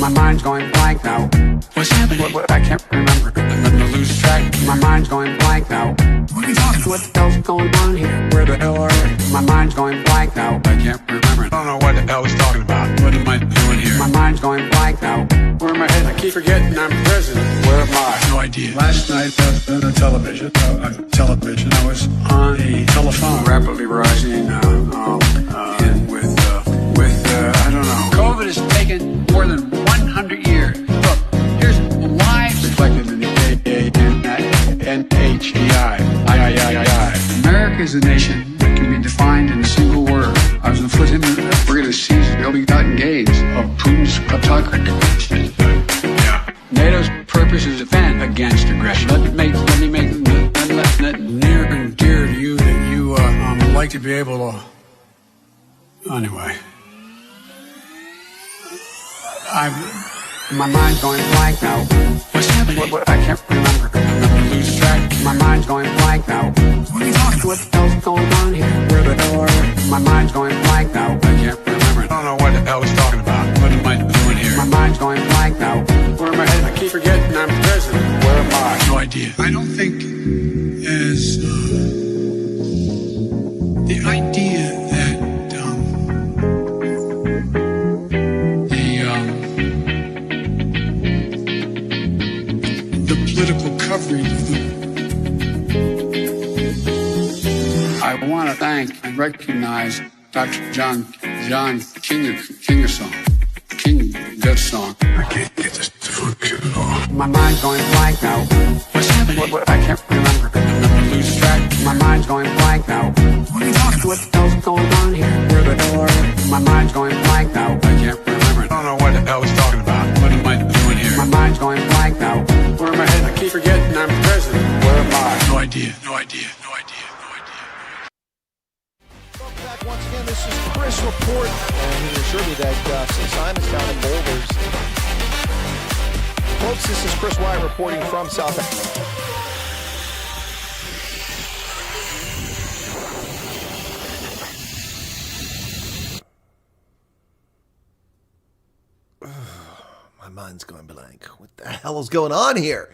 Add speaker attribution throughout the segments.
Speaker 1: My mind's going blank now.
Speaker 2: What's happening?
Speaker 1: What, I can't remember.
Speaker 2: I'm gonna lose track.
Speaker 1: My mind's going blank now.
Speaker 2: What are you talking
Speaker 1: What
Speaker 2: about?
Speaker 1: the hell's going on here?
Speaker 2: Where the hell are we?
Speaker 1: My mind's going blank now.
Speaker 2: I can't remember. I don't know what the hell he's talking about. What am I doing here?
Speaker 1: My mind's going blank now.
Speaker 2: Where am I headed? I keep forgetting I'm president. Where am I? No idea. Last night I was on the television. I was on a telephone rapidly rising and with I don't know.
Speaker 1: COVID has taken more than 100 years. Look, here's why
Speaker 2: Reflected in the NHEI.
Speaker 1: America is a nation that can be defined in a single word. I was on foot in the frigate of seas, ill-begotten gains of Putin's kleptocracy.
Speaker 2: Yeah.
Speaker 1: NATO's purpose is to defend against aggression. Let me make
Speaker 2: Near and dear to you that you would like to be able to. Anyway.
Speaker 1: my mind's going blank now.
Speaker 2: What's happening?
Speaker 1: What, I can't remember.
Speaker 2: I'm gonna lose track.
Speaker 1: My mind's going blank now.
Speaker 2: What are you talking about?
Speaker 1: What the hell's going on here?
Speaker 2: Where the hell are we?
Speaker 1: My mind's going blank now.
Speaker 2: I can't remember. I don't know what the hell he's talking about. What am I doing here?
Speaker 1: My mind's going blank now.
Speaker 2: Where am I headed? I keep forgetting I'm president. Where am I? No idea. I don't think as the idea that the political coverage of
Speaker 1: I want to thank and recognize Dr. John Kingersong. Good song.
Speaker 2: I can't get this to function at all.
Speaker 1: My mind's going blank now.
Speaker 2: What's happening?
Speaker 1: What, I can't remember.
Speaker 2: I'm gonna lose track.
Speaker 1: My mind's going blank now.
Speaker 2: What are you talking about?
Speaker 1: What the hell's going on here?
Speaker 2: Where the hell are we?
Speaker 1: My mind's going blank now.
Speaker 2: I can't remember. I don't know what the hell he's talking about. What am I doing here?
Speaker 1: My mind's going blank now.
Speaker 2: Where am I headed? I keep forgetting I'm president. Where am I? No idea. No idea.
Speaker 3: Welcome back once again. This is Chris Report, and he assured me that since I'm down in Boulders, folks, this is Chris Wyatt reporting from South Africa. My mind's going blank. What the hell is going on here?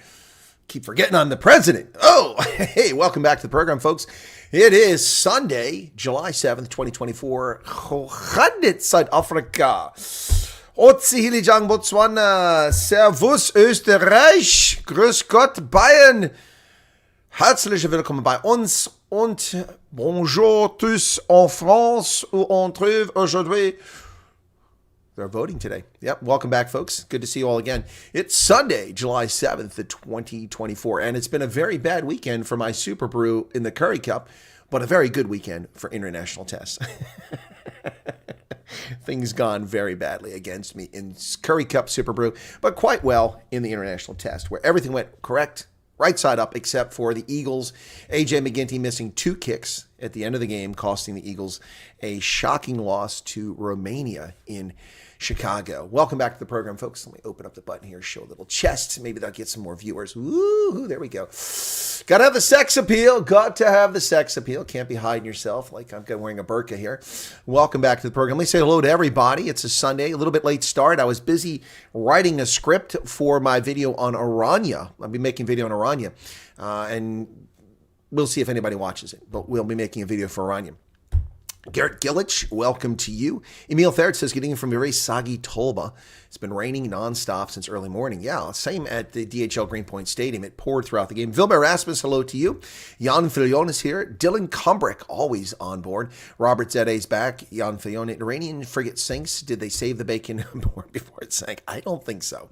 Speaker 3: Keep forgetting I'm the president. Oh, hey, welcome back to the program, folks. It is Sunday, July 7th, 2024. Hochhandet South Africa. Otsihilijan Botswana. Servus Österreich. Grüß Gott Bayern. Herzlich willkommen bei uns und bonjour tous en France où on trouve aujourd'hui. They're voting today. Yep. Welcome back, folks. Good to see you all again. It's Sunday, July 7th, 2024, and it's been a very bad weekend for my Super Brew in the Curry Cup, but a very good weekend for international tests. Things gone very badly against me in Curry Cup Super Brew, but quite well in the international test, where everything went correct, right side up, except for the Eagles. A.J. McGinty missing 2 kicks at the end of the game, costing the Eagles a shocking loss to Romania in Chicago. Welcome back to the program, folks. Let me open up the button here, show a little chest. Maybe that'll get some more viewers. Woo, there we go. Got to have the sex appeal. Got to have the sex appeal. Can't be hiding yourself like I'm wearing a burqa here. Welcome back to the program. Let me say hello to everybody. It's a Sunday, a little bit late start. I was busy writing a script for my video on Iranian. I'll be making a video on Iranian, and we'll see if anybody watches it, but we'll be making a video for Iranian. Garrett Gillich, welcome to you. Emil Ferret says, getting in from a very soggy Tolba. It's been raining nonstop since early morning. Yeah, same at the DHL Greenpoint Stadium. It poured throughout the game. Vilma Rasmus, hello to you. Jan Filion is here. Dylan Kumbrick, always on board. Robert Zede's back. Jan Filion, Iranian frigate sinks. Did they save the bacon on board before it sank? I don't think so.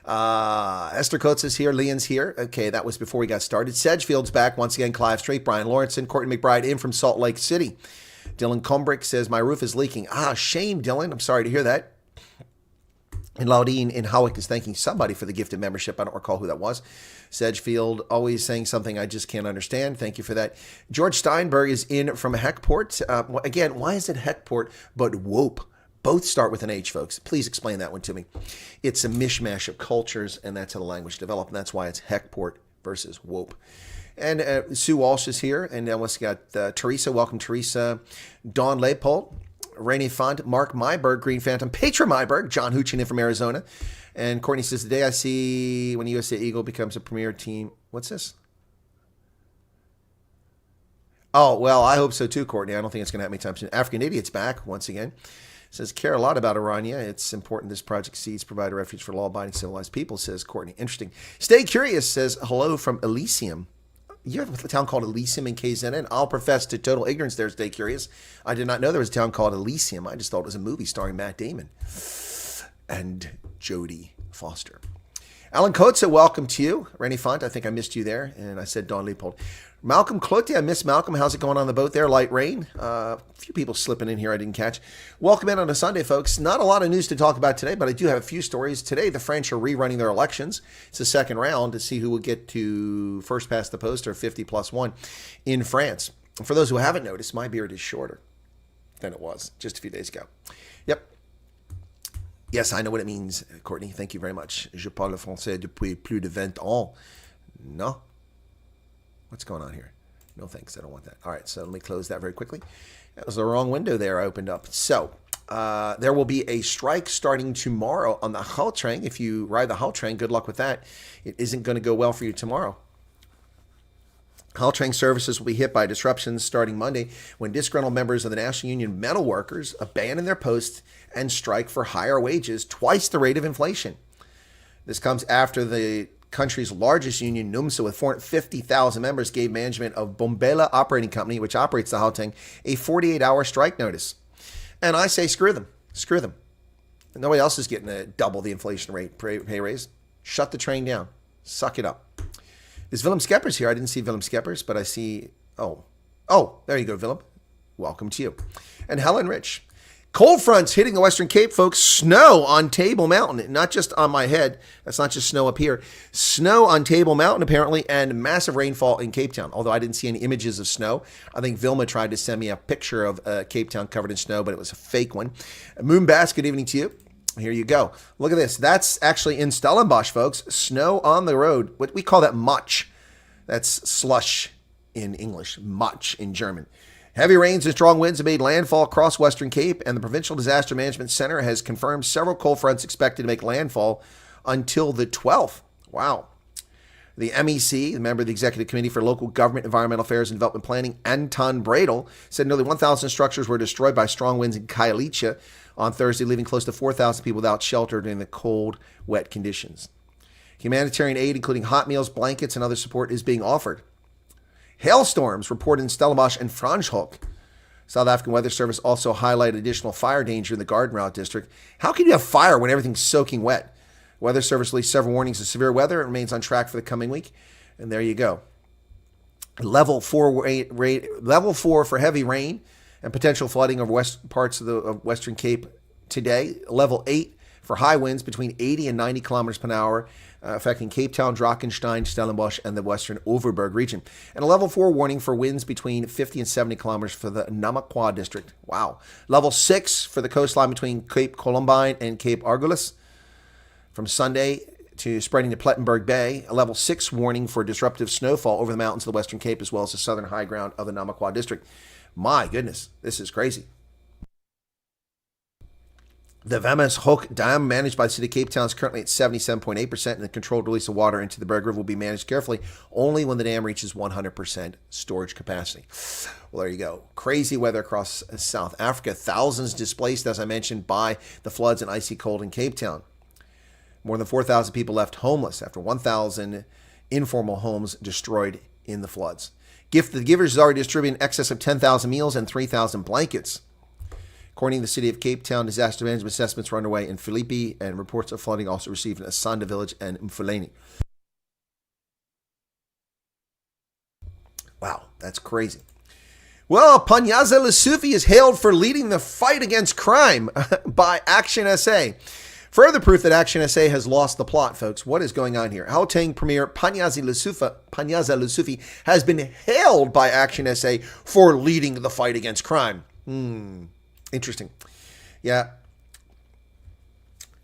Speaker 3: Esther Coates is here. Leon's here. Okay, that was before we got started. Sedgefield's back once again. Clive Strait, Brian Lawrenson, Courtney McBride in from Salt Lake City. Dylan Combrick says, my roof is leaking. Shame, Dylan. I'm sorry to hear that. And Laudine in Howick is thanking somebody for the gifted membership. I don't recall who that was. Sedgefield always saying something I just can't understand. Thank you for that. George Steinberg is in from Heckport. Again, why is it Heckport but Wope? Both start with an H, folks. Please explain that one to me. It's a mishmash of cultures, and that's how the language developed, and that's why it's Heckport versus Wope. And Sue Walsh is here, and then we got Teresa. Welcome, Teresa. Dawn Leopold. Rainy Font, Mark Myberg, Green Phantom, Petra Myberg, John Hoochin in from Arizona. And Courtney says, the day I see when USA Eagle becomes a premier team. What's this? Oh, well, I hope so too, Courtney. I don't think it's going to happen anytime soon. African Idiot's back once again. Says, care a lot about Iranian. It's important this project sees provide a refuge for law-abiding civilized people, says Courtney. Interesting. Stay Curious says, hello from Elysium. You have a town called Elysium in KZN. I'll profess to total ignorance there, Stay Curious. I did not know there was a town called Elysium. I just thought it was a movie starring Matt Damon and Jodie Foster. Alan Kotza, welcome to you. Rennie Font, I think I missed you there. And I said Don Leopold. Malcolm Clote, I miss Malcolm. How's it going on the boat there? Light rain. A few people slipping in here I didn't catch. Welcome in on a Sunday, folks. Not a lot of news to talk about today, but I do have a few stories. Today, the French are rerunning their elections. It's the second round to see who will get to first past the post or 50+1 in France. For those who haven't noticed, my beard is shorter than it was just a few days ago. Yep. Yes, I know what it means, Courtney. Thank you very much. Je parle français depuis plus de 20 ans. No. What's going on here? No thanks. I don't want that. All right, so let me close that very quickly. That was the wrong window there I opened up. So there will be a strike starting tomorrow on the Gautrain. If you ride the Gautrain, good luck with that. It isn't going to go well for you tomorrow. Gautrain services will be hit by disruptions starting Monday when disgruntled members of the National Union metal workers abandon their posts and strike for higher wages, twice the rate of inflation. This comes after the country's largest union, NUMSA, with 450,000 members, gave management of Bombela Operating Company, which operates the Gauteng, a 48-hour strike notice. And I say, screw them. Screw them. Nobody else is getting a double the inflation rate pay raise. Shut the train down. Suck it up. Is Willem Skeppers here? I didn't see Willem Skeppers, but I see... Oh, there you go, Willem. Welcome to you. And Helen Rich. Cold fronts hitting the Western Cape, folks. Snow on Table Mountain. Not just on my head. That's not just snow up here. Snow on Table Mountain, apparently, and massive rainfall in Cape Town. Although I didn't see any images of snow. I think Vilma tried to send me a picture of Cape Town covered in snow, but it was a fake one. Moonbass, good evening to you. Here you go. Look at this. That's actually in Stellenbosch, folks. Snow on the road. What we call that much. That's slush in English. Much in German. Heavy rains and strong winds have made landfall across Western Cape, and the Provincial Disaster Management Center has confirmed several cold fronts expected to make landfall until the 12th. Wow. The MEC, the member of the Executive Committee for Local Government, Environmental Affairs, and Development Planning, Anton Bradel, said nearly 1,000 structures were destroyed by strong winds in Khayelitsha on Thursday, leaving close to 4,000 people without shelter during the cold, wet conditions. Humanitarian aid, including hot meals, blankets, and other support, is being offered. Hailstorms reported in Stellenbosch and Franschhoek. South African Weather Service also highlighted additional fire danger in the Garden Route district. How can you have fire when everything's soaking wet? Weather Service released several warnings of severe weather. It remains on track for the coming week. And there you go. Level 4 for heavy rain and potential flooding of west parts of the Western Cape today. Level 8 for high winds between 80 and 90 kilometers per hour, affecting Cape Town, Drakensberg, Stellenbosch, and the western Overberg region. And a level 4 warning for winds between 50 and 70 kilometers for the Namakwa district. Wow. Level 6 for the coastline between Cape Columbine and Cape Argulis from Sunday to spreading to Plettenberg Bay. A level 6 warning for disruptive snowfall over the mountains of the Western Cape as well as the southern high ground of the Namakwa district. My goodness, this is crazy. The Vammes-Hoek Dam, managed by the City of Cape Town, is currently at 77.8%, and the controlled release of water into the Berg River will be managed carefully only when the dam reaches 100% storage capacity. Well, there you go. Crazy weather across South Africa. Thousands displaced, as I mentioned, by the floods and icy cold in Cape Town. More than 4,000 people left homeless after 1,000 informal homes destroyed in the floods. The Givers is already distributing in excess of 10,000 meals and 3,000 blankets. According to the City of Cape Town, disaster management assessments were underway in Philippi, and reports of flooding also received in Asanda Village and Mfuleni. Wow, that's crazy. Well, Panyaza Lesufi is hailed for leading the fight against crime by Action SA. Further proof that Action SA has lost the plot, folks. What is going on here? Gauteng Premier Panyaza Lesufi has been hailed by Action SA for leading the fight against crime. Interesting. Yeah.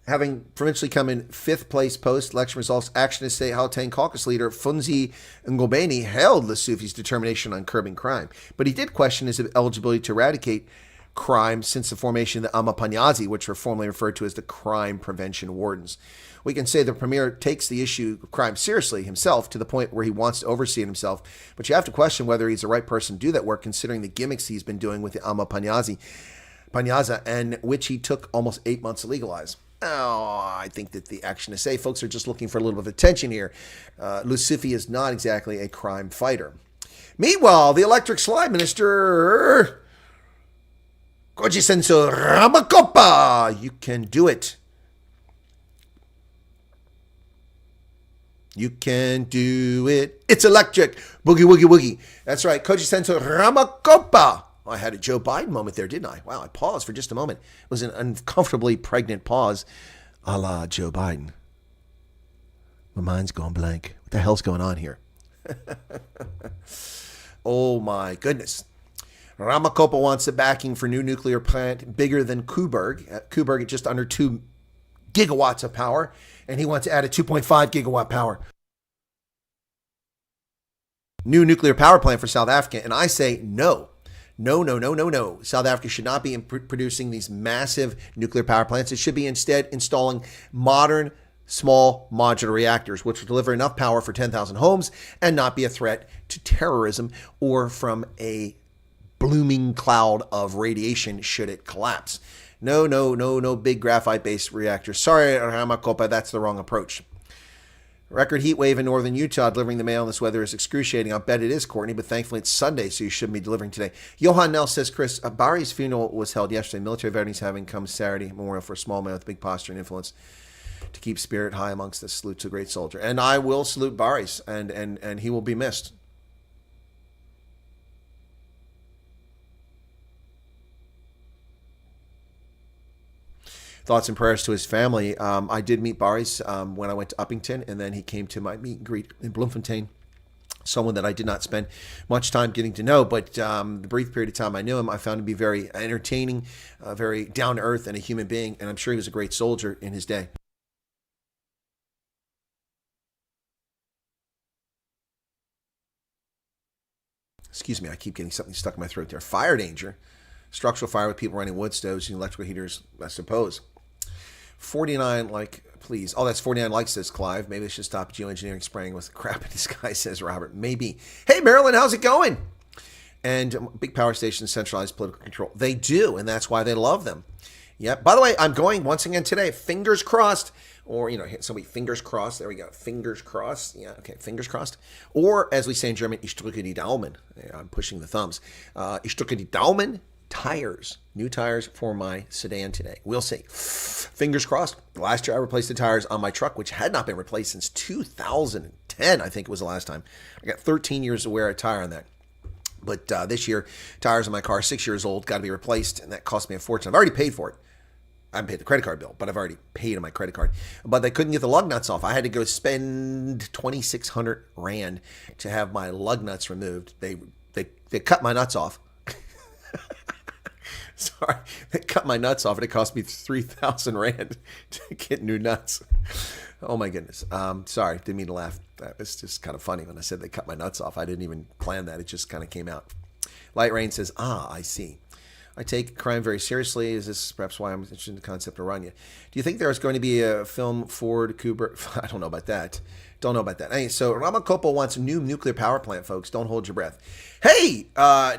Speaker 3: Having provincially come in 5th place post-election results, Action SA Gauteng caucus leader Funzi Ngobeni hailed Lesufi's determination on curbing crime. But he did question his eligibility to eradicate crime since the formation of the Amapanyazi, which were formerly referred to as the Crime Prevention Wardens. We can say the premier takes the issue of crime seriously himself to the point where he wants to oversee it himself, but you have to question whether he's the right person to do that work considering the gimmicks he's been doing with the Amapanyaza, and which he took almost 8 months to legalize. Oh, I think that the action to say folks are just looking for a little bit of attention here. Lucifi is not exactly a crime fighter. Meanwhile, the electric slide minister, Kojisenso Ramakopa, you can do it. You can do it. It's electric. Boogie, woogie, woogie. That's right. Kojisenso Ramakopa. I had a Joe Biden moment there, didn't I? Wow, I paused for just a moment. It was an uncomfortably pregnant pause, a la Joe Biden. My mind's gone blank. What the hell's going on here? Oh, my goodness. Ramakopa wants the backing for new nuclear plant bigger than Koeberg. Koeberg at just under 2 gigawatts of power. And he wants to add a 2.5 gigawatt power new nuclear power plant for South Africa. And I say no. No. South Africa should not be producing these massive nuclear power plants. It should be instead installing modern, small modular reactors, which will deliver enough power for 10,000 homes and not be a threat to terrorism or from a blooming cloud of radiation should it collapse. No big graphite-based reactors. Sorry, Ramakopa, that's the wrong approach. Record heat wave in northern Utah. Delivering the mail in this weather is excruciating. I bet it is, Courtney, but thankfully it's Sunday, so you shouldn't be delivering today. Johan Nell says, Chris, Barry's funeral was held yesterday. Military veterans having come Saturday. Memorial for a small man with big posture and influence to keep spirit high amongst us. Salute to a great soldier. And I will salute Barry's, and he will be missed. Thoughts and prayers to his family. I did meet Barry's when I went to Uppington, and then he came to my meet and greet in Bloemfontein. Someone that I did not spend much time getting to know, but the brief period of time I knew him, I found him to be very entertaining, very down-to-earth, and a human being, and I'm sure he was a great soldier in his day. Excuse me, I keep getting something stuck in my throat there. Fire danger. Structural fire with people running wood stoves and electrical heaters, I suppose. 49 please. Oh, that's 49 likes, says Clive. Maybe they should stop geoengineering spraying with crap in the sky, says Robert. Maybe. Hey, Maryland, how's it going? And big power stations centralize political control. They do, and that's why they love them. Yep. By the way, I'm going once again today. Fingers crossed. Or, somebody, fingers crossed. There we go. Fingers crossed. Yeah, okay, fingers crossed. Or, as we say in German, ich drücke die Daumen. I'm pushing the thumbs. Ich drücke die Daumen. Tires, new tires for my sedan today. We'll see. Fingers crossed. Last year I replaced the tires on my truck, which had not been replaced since 2010. I think it was the last time. I got 13 years to wear a tire on that. But this year, tires on my car, 6 years old, got to be replaced, and that cost me a fortune. I've already paid for it. I haven't paid the credit card bill, but I've already paid on my credit card. But they couldn't get the lug nuts off. I had to go spend 2,600 Rand to have my lug nuts removed. They cut my nuts off. Sorry, they cut my nuts off, and it cost me 3,000 Rand to get new nuts. Oh, my goodness. Sorry, didn't mean to laugh. That was just kind of funny when I said they cut my nuts off. I didn't even plan that. It just kind of came out. Light Rain says, I see. I take crime very seriously. Is this perhaps why I'm interested in the concept of Rwanda? Do you think there is going to be a film Ford Cooper? I don't know about that. Hey, so Ramakopa wants a new nuclear power plant, folks. Don't hold your breath. Hey,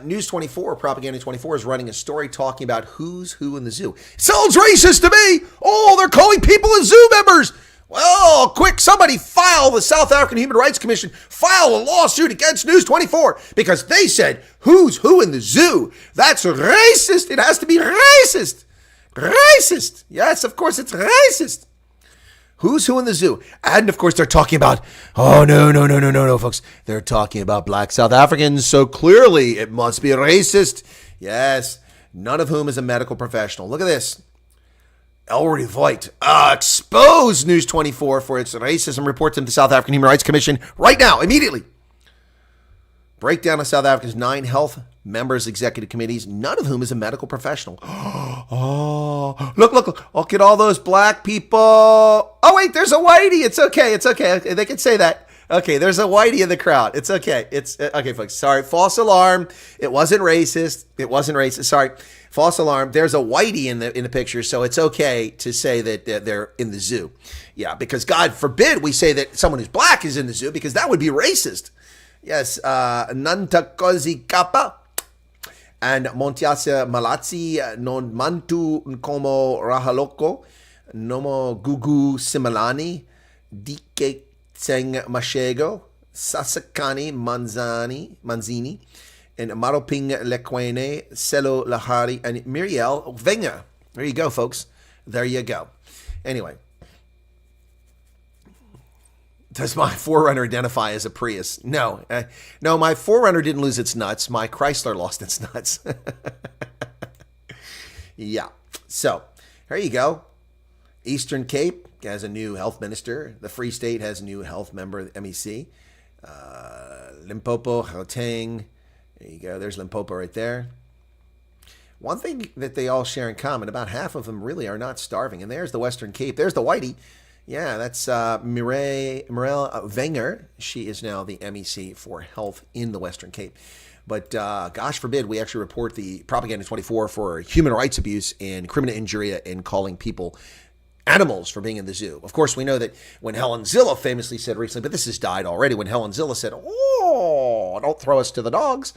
Speaker 3: News 24, Propaganda 24 is running a story talking about who's who in the zoo. Sounds racist to me. Oh, they're calling people as zoo members. Well, quick, somebody file the South African Human Rights Commission, file a lawsuit against News 24 because they said who's who in the zoo. That's racist. It has to be racist. Racist. Yes, of course, it's racist. Who's who in the zoo? And, of course, they're talking about, no, folks. They're talking about black South Africans, so clearly it must be racist. Yes, none of whom is a medical professional. Look at this. Ellery Voigt expose News 24 for its racism reports into the South African Human Rights Commission right now, immediately. Breakdown of South Africa's 9 health members' executive committees, none of whom is a medical professional. Oh, look at all those black people. Oh, wait, there's a whitey. It's okay. They can say that. Okay, there's a whitey in the crowd. It's okay. It's okay, folks. Sorry, false alarm. It wasn't racist. It wasn't racist. Sorry, false alarm. There's a whitey in the picture, so it's okay to say that they're in the zoo. Yeah, because God forbid we say that someone who's black is in the zoo, because that would be racist. Yes, Nantakozi Kappa and Montiasa Malazzi non mantu nkomo rahaloko nomo gugu similani dike Tseng Mashego, Sasakani Manzini, and Maroping Lequene, Selo Lahari, and Muriel Wenger. There you go, folks. There you go. Anyway, does my Forerunner identify as a Prius? No. No, my Forerunner didn't lose its nuts. My Chrysler lost its nuts. Yeah. So, there you go. Eastern Cape has a new health minister. The Free State has a new health member of the MEC. Limpopo, Gauteng. There you go. There's Limpopo right there. One thing that they all share in common, about half of them really are not starving. And there's the Western Cape. There's the whitey. Yeah, that's Mirelle Wenger. She is now the MEC for health in the Western Cape. But gosh forbid we actually report the Propaganda 24 for human rights abuse and criminal injuria and calling people animals for being in the zoo. Of course, we know that when Helen Zilla famously said recently, but this has died already, when Helen Zilla said, "Oh, don't throw us to the dogs."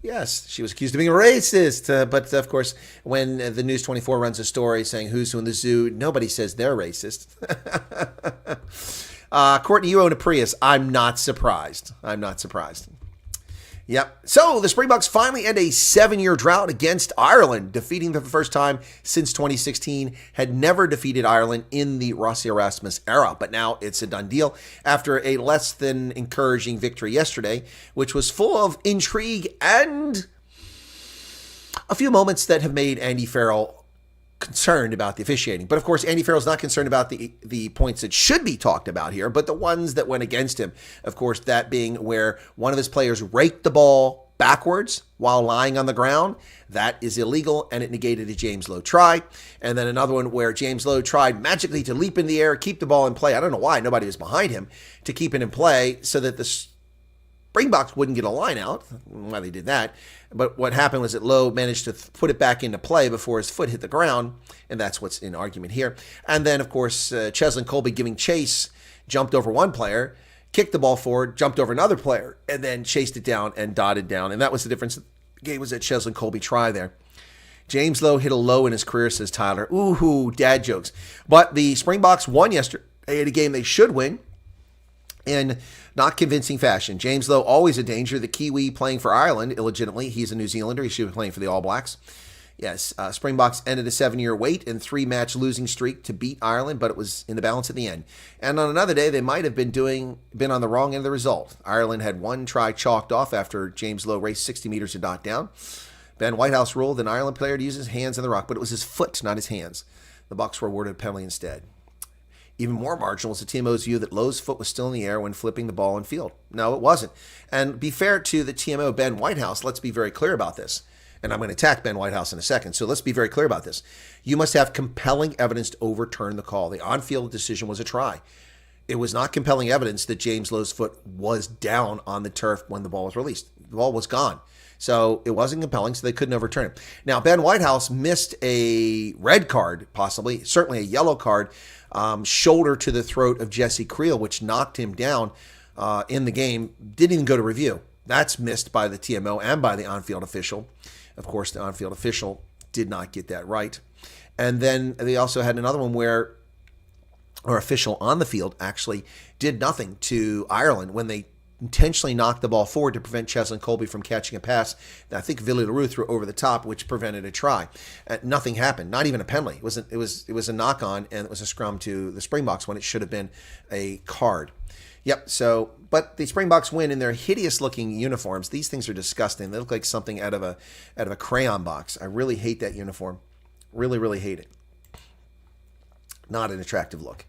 Speaker 3: Yes, she was accused of being a racist. But of course, when the News 24 runs a story saying who's who in the zoo, nobody says they're racist. Courtney, you own a Prius. I'm not surprised. I'm not surprised. Yep. So the Springboks finally end a 7-year drought against Ireland, defeating them for the first time since 2016. Had never defeated Ireland in the Rossi Erasmus era, but now it's a done deal after a less than encouraging victory yesterday, which was full of intrigue and a few moments that have made Andy Farrell concerned about the officiating. But of course, Andy Farrell's not concerned about the points that should be talked about here, but the ones that went against him. Of course, that being where one of his players raked the ball backwards while lying on the ground. That is illegal, and it negated a James Lowe try. And then another one where James Lowe tried magically to leap in the air, keep the ball in play. I don't know why nobody was behind him to keep it in play so that the Springboks wouldn't get a line out. Why they did that. But what happened was that Lowe managed to put it back into play before his foot hit the ground, and that's what's in argument here. And then, of course, Cheslin Colby giving chase, jumped over one player, kicked the ball forward, jumped over another player, and then chased it down and dotted down. And that was the difference. The game was that Cheslin Colby try there. James Lowe hit a low in his career, says Tyler. Ooh, dad jokes. But the Springboks won yesterday in a game they should win in not convincing fashion. James Lowe, always a danger. The Kiwi playing for Ireland illegitimately. He's a New Zealander. He should be playing for the All Blacks. Yes, Springboks ended a 7-year wait and 3-match losing streak to beat Ireland, but it was in the balance at the end. And on another day, they might have been on the wrong end of the result. Ireland had one try chalked off after James Lowe raced 60 meters to dot down. Ben Whitehouse ruled an Ireland player to use his hands in the rock, but it was his foot, not his hands. The Bucks were awarded a penalty instead. Even more marginal was the TMO's view that Lowe's foot was still in the air when flipping the ball in field. No, it wasn't. And be fair to the TMO, Ben Whitehouse, let's be very clear about this. And I'm going to attack Ben Whitehouse in a second. So let's be very clear about this. You must have compelling evidence to overturn the call. The on-field decision was a try. It was not compelling evidence that James Lowe's foot was down on the turf when the ball was released. The ball was gone. So it wasn't compelling, so they couldn't overturn it. Now, Ben Whitehouse missed a red card, possibly, certainly a yellow card, shoulder to the throat of Jesse Creel, which knocked him down in the game. Didn't even go to review. That's missed by the TMO and by the on-field official. Of course, the on-field official did not get that right. And then they also had another one where our official on the field actually did nothing to Ireland when they intentionally knocked the ball forward to prevent Cheslin Colby from catching a pass that I think Villy LaRue threw over the top, which prevented a try. Nothing happened, not even a penalty. It was a knock-on, and it was a scrum to the Springboks when it should have been a card. Yep, so, but the Springboks win in their hideous-looking uniforms. These things are disgusting. They look like something out of a crayon box. I really hate that uniform. Really, really hate it. Not an attractive look.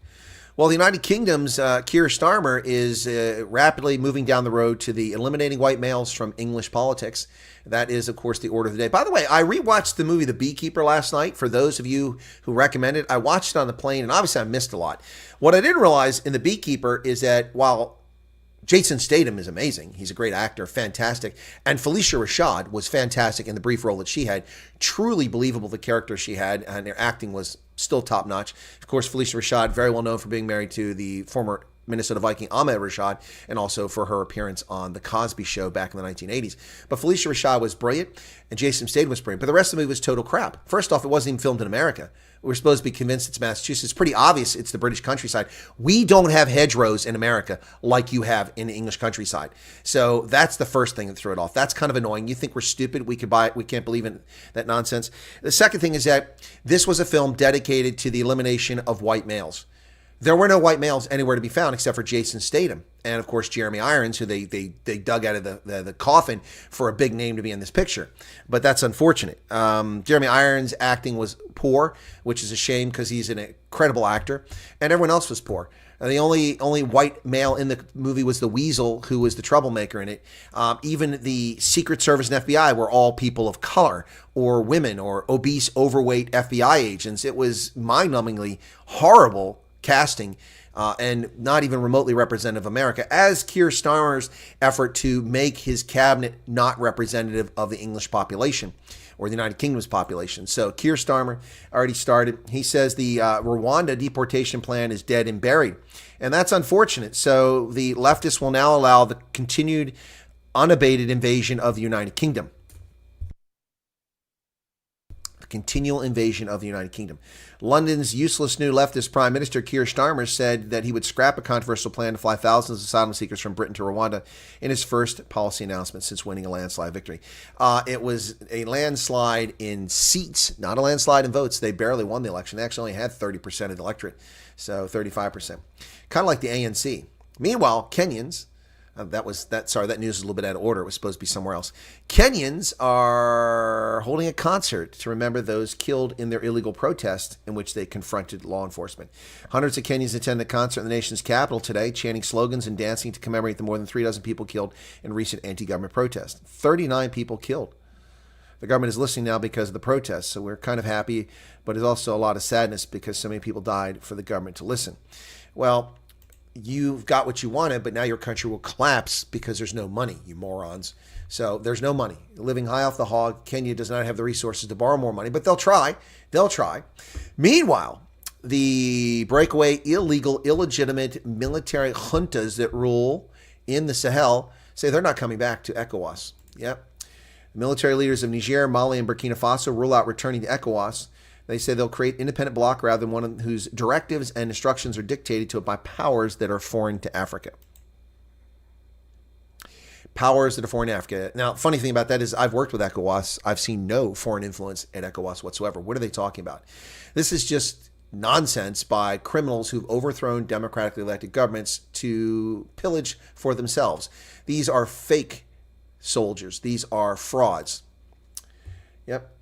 Speaker 3: Well, the United Kingdom's Kier Starmer is rapidly moving down the road to the eliminating white males from English politics. That is, of course, the order of the day. By the way, I rewatched the movie The Beekeeper last night. For those of you who recommend it, I watched it on the plane, and obviously I missed a lot. What I didn't realize in The Beekeeper is that while Jason Statham is amazing. He's a great actor, fantastic. And Felicia Rashad was fantastic in the brief role that she had. Truly believable, the character she had, and her acting was still top notch. Of course, Felicia Rashad, very well known for being married to the former Minnesota Viking Ahmed Rashad, and also for her appearance on The Cosby Show back in the 1980s. But Felicia Rashad was brilliant, and Jason Statham was brilliant. But the rest of the movie was total crap. First off, it wasn't even filmed in America. We're supposed to be convinced it's Massachusetts. It's pretty obvious it's the British countryside. We don't have hedgerows in America like you have in the English countryside. So that's the first thing that threw it off. That's kind of annoying. You think we're stupid? We could buy it. We can't believe in that nonsense. The second thing is that this was a film dedicated to the elimination of white males. There were no white males anywhere to be found except for Jason Statham and, of course, Jeremy Irons, who they dug out of the coffin for a big name to be in this picture. But that's unfortunate. Jeremy Irons' acting was poor, which is a shame because he's an incredible actor, and everyone else was poor. The only white male in the movie was the Weasel, who was the troublemaker in it. Even the Secret Service and FBI were all people of color or women or obese, overweight FBI agents. It was mind-numbingly horrible casting and not even remotely representative of America, as Kier Starmer's effort to make his cabinet not representative of the English population or the United Kingdom's population. So Kier Starmer already started. He says the Rwanda deportation plan is dead and buried, and that's unfortunate. So the leftists will now allow the continued unabated invasion of the United Kingdom. Continual invasion of the United Kingdom. London's useless new leftist Prime Minister Kier Starmer said that he would scrap a controversial plan to fly thousands of asylum seekers from Britain to Rwanda in his first policy announcement since winning a landslide victory. It was a landslide in seats, not a landslide in votes. They barely won the election. They actually only had 30% of the electorate, so 35%. Kind of like the ANC. Meanwhile, Kenyans, that news is a little bit out of order. It was supposed to be somewhere else. Kenyans are holding a concert to remember those killed in their illegal protest in which they confronted law enforcement. Hundreds of Kenyans attended a concert in the nation's capital today, chanting slogans and dancing to commemorate the more than 36 people killed in recent anti-government protests. 39 people killed. The government is listening now because of the protests, so we're kind of happy, but there's also a lot of sadness because so many people died for the government to listen. Well, you've got what you wanted, but now your country will collapse because there's no money, you morons. So there's no money. Living high off the hog, Kenya does not have the resources to borrow more money, but they'll try. They'll try. Meanwhile, the breakaway, illegal, illegitimate military juntas that rule in the Sahel say they're not coming back to ECOWAS. Yep. The military leaders of Niger, Mali, and Burkina Faso rule out returning to ECOWAS. They say they'll create an independent bloc rather than one whose directives and instructions are dictated to it by powers that are foreign to Africa. Powers that are foreign to Africa. Now, funny thing about that is I've worked with ECOWAS. I've seen no foreign influence at ECOWAS whatsoever. What are they talking about? This is just nonsense by criminals who've overthrown democratically elected governments to pillage for themselves. These are fake soldiers. These are frauds. Yep.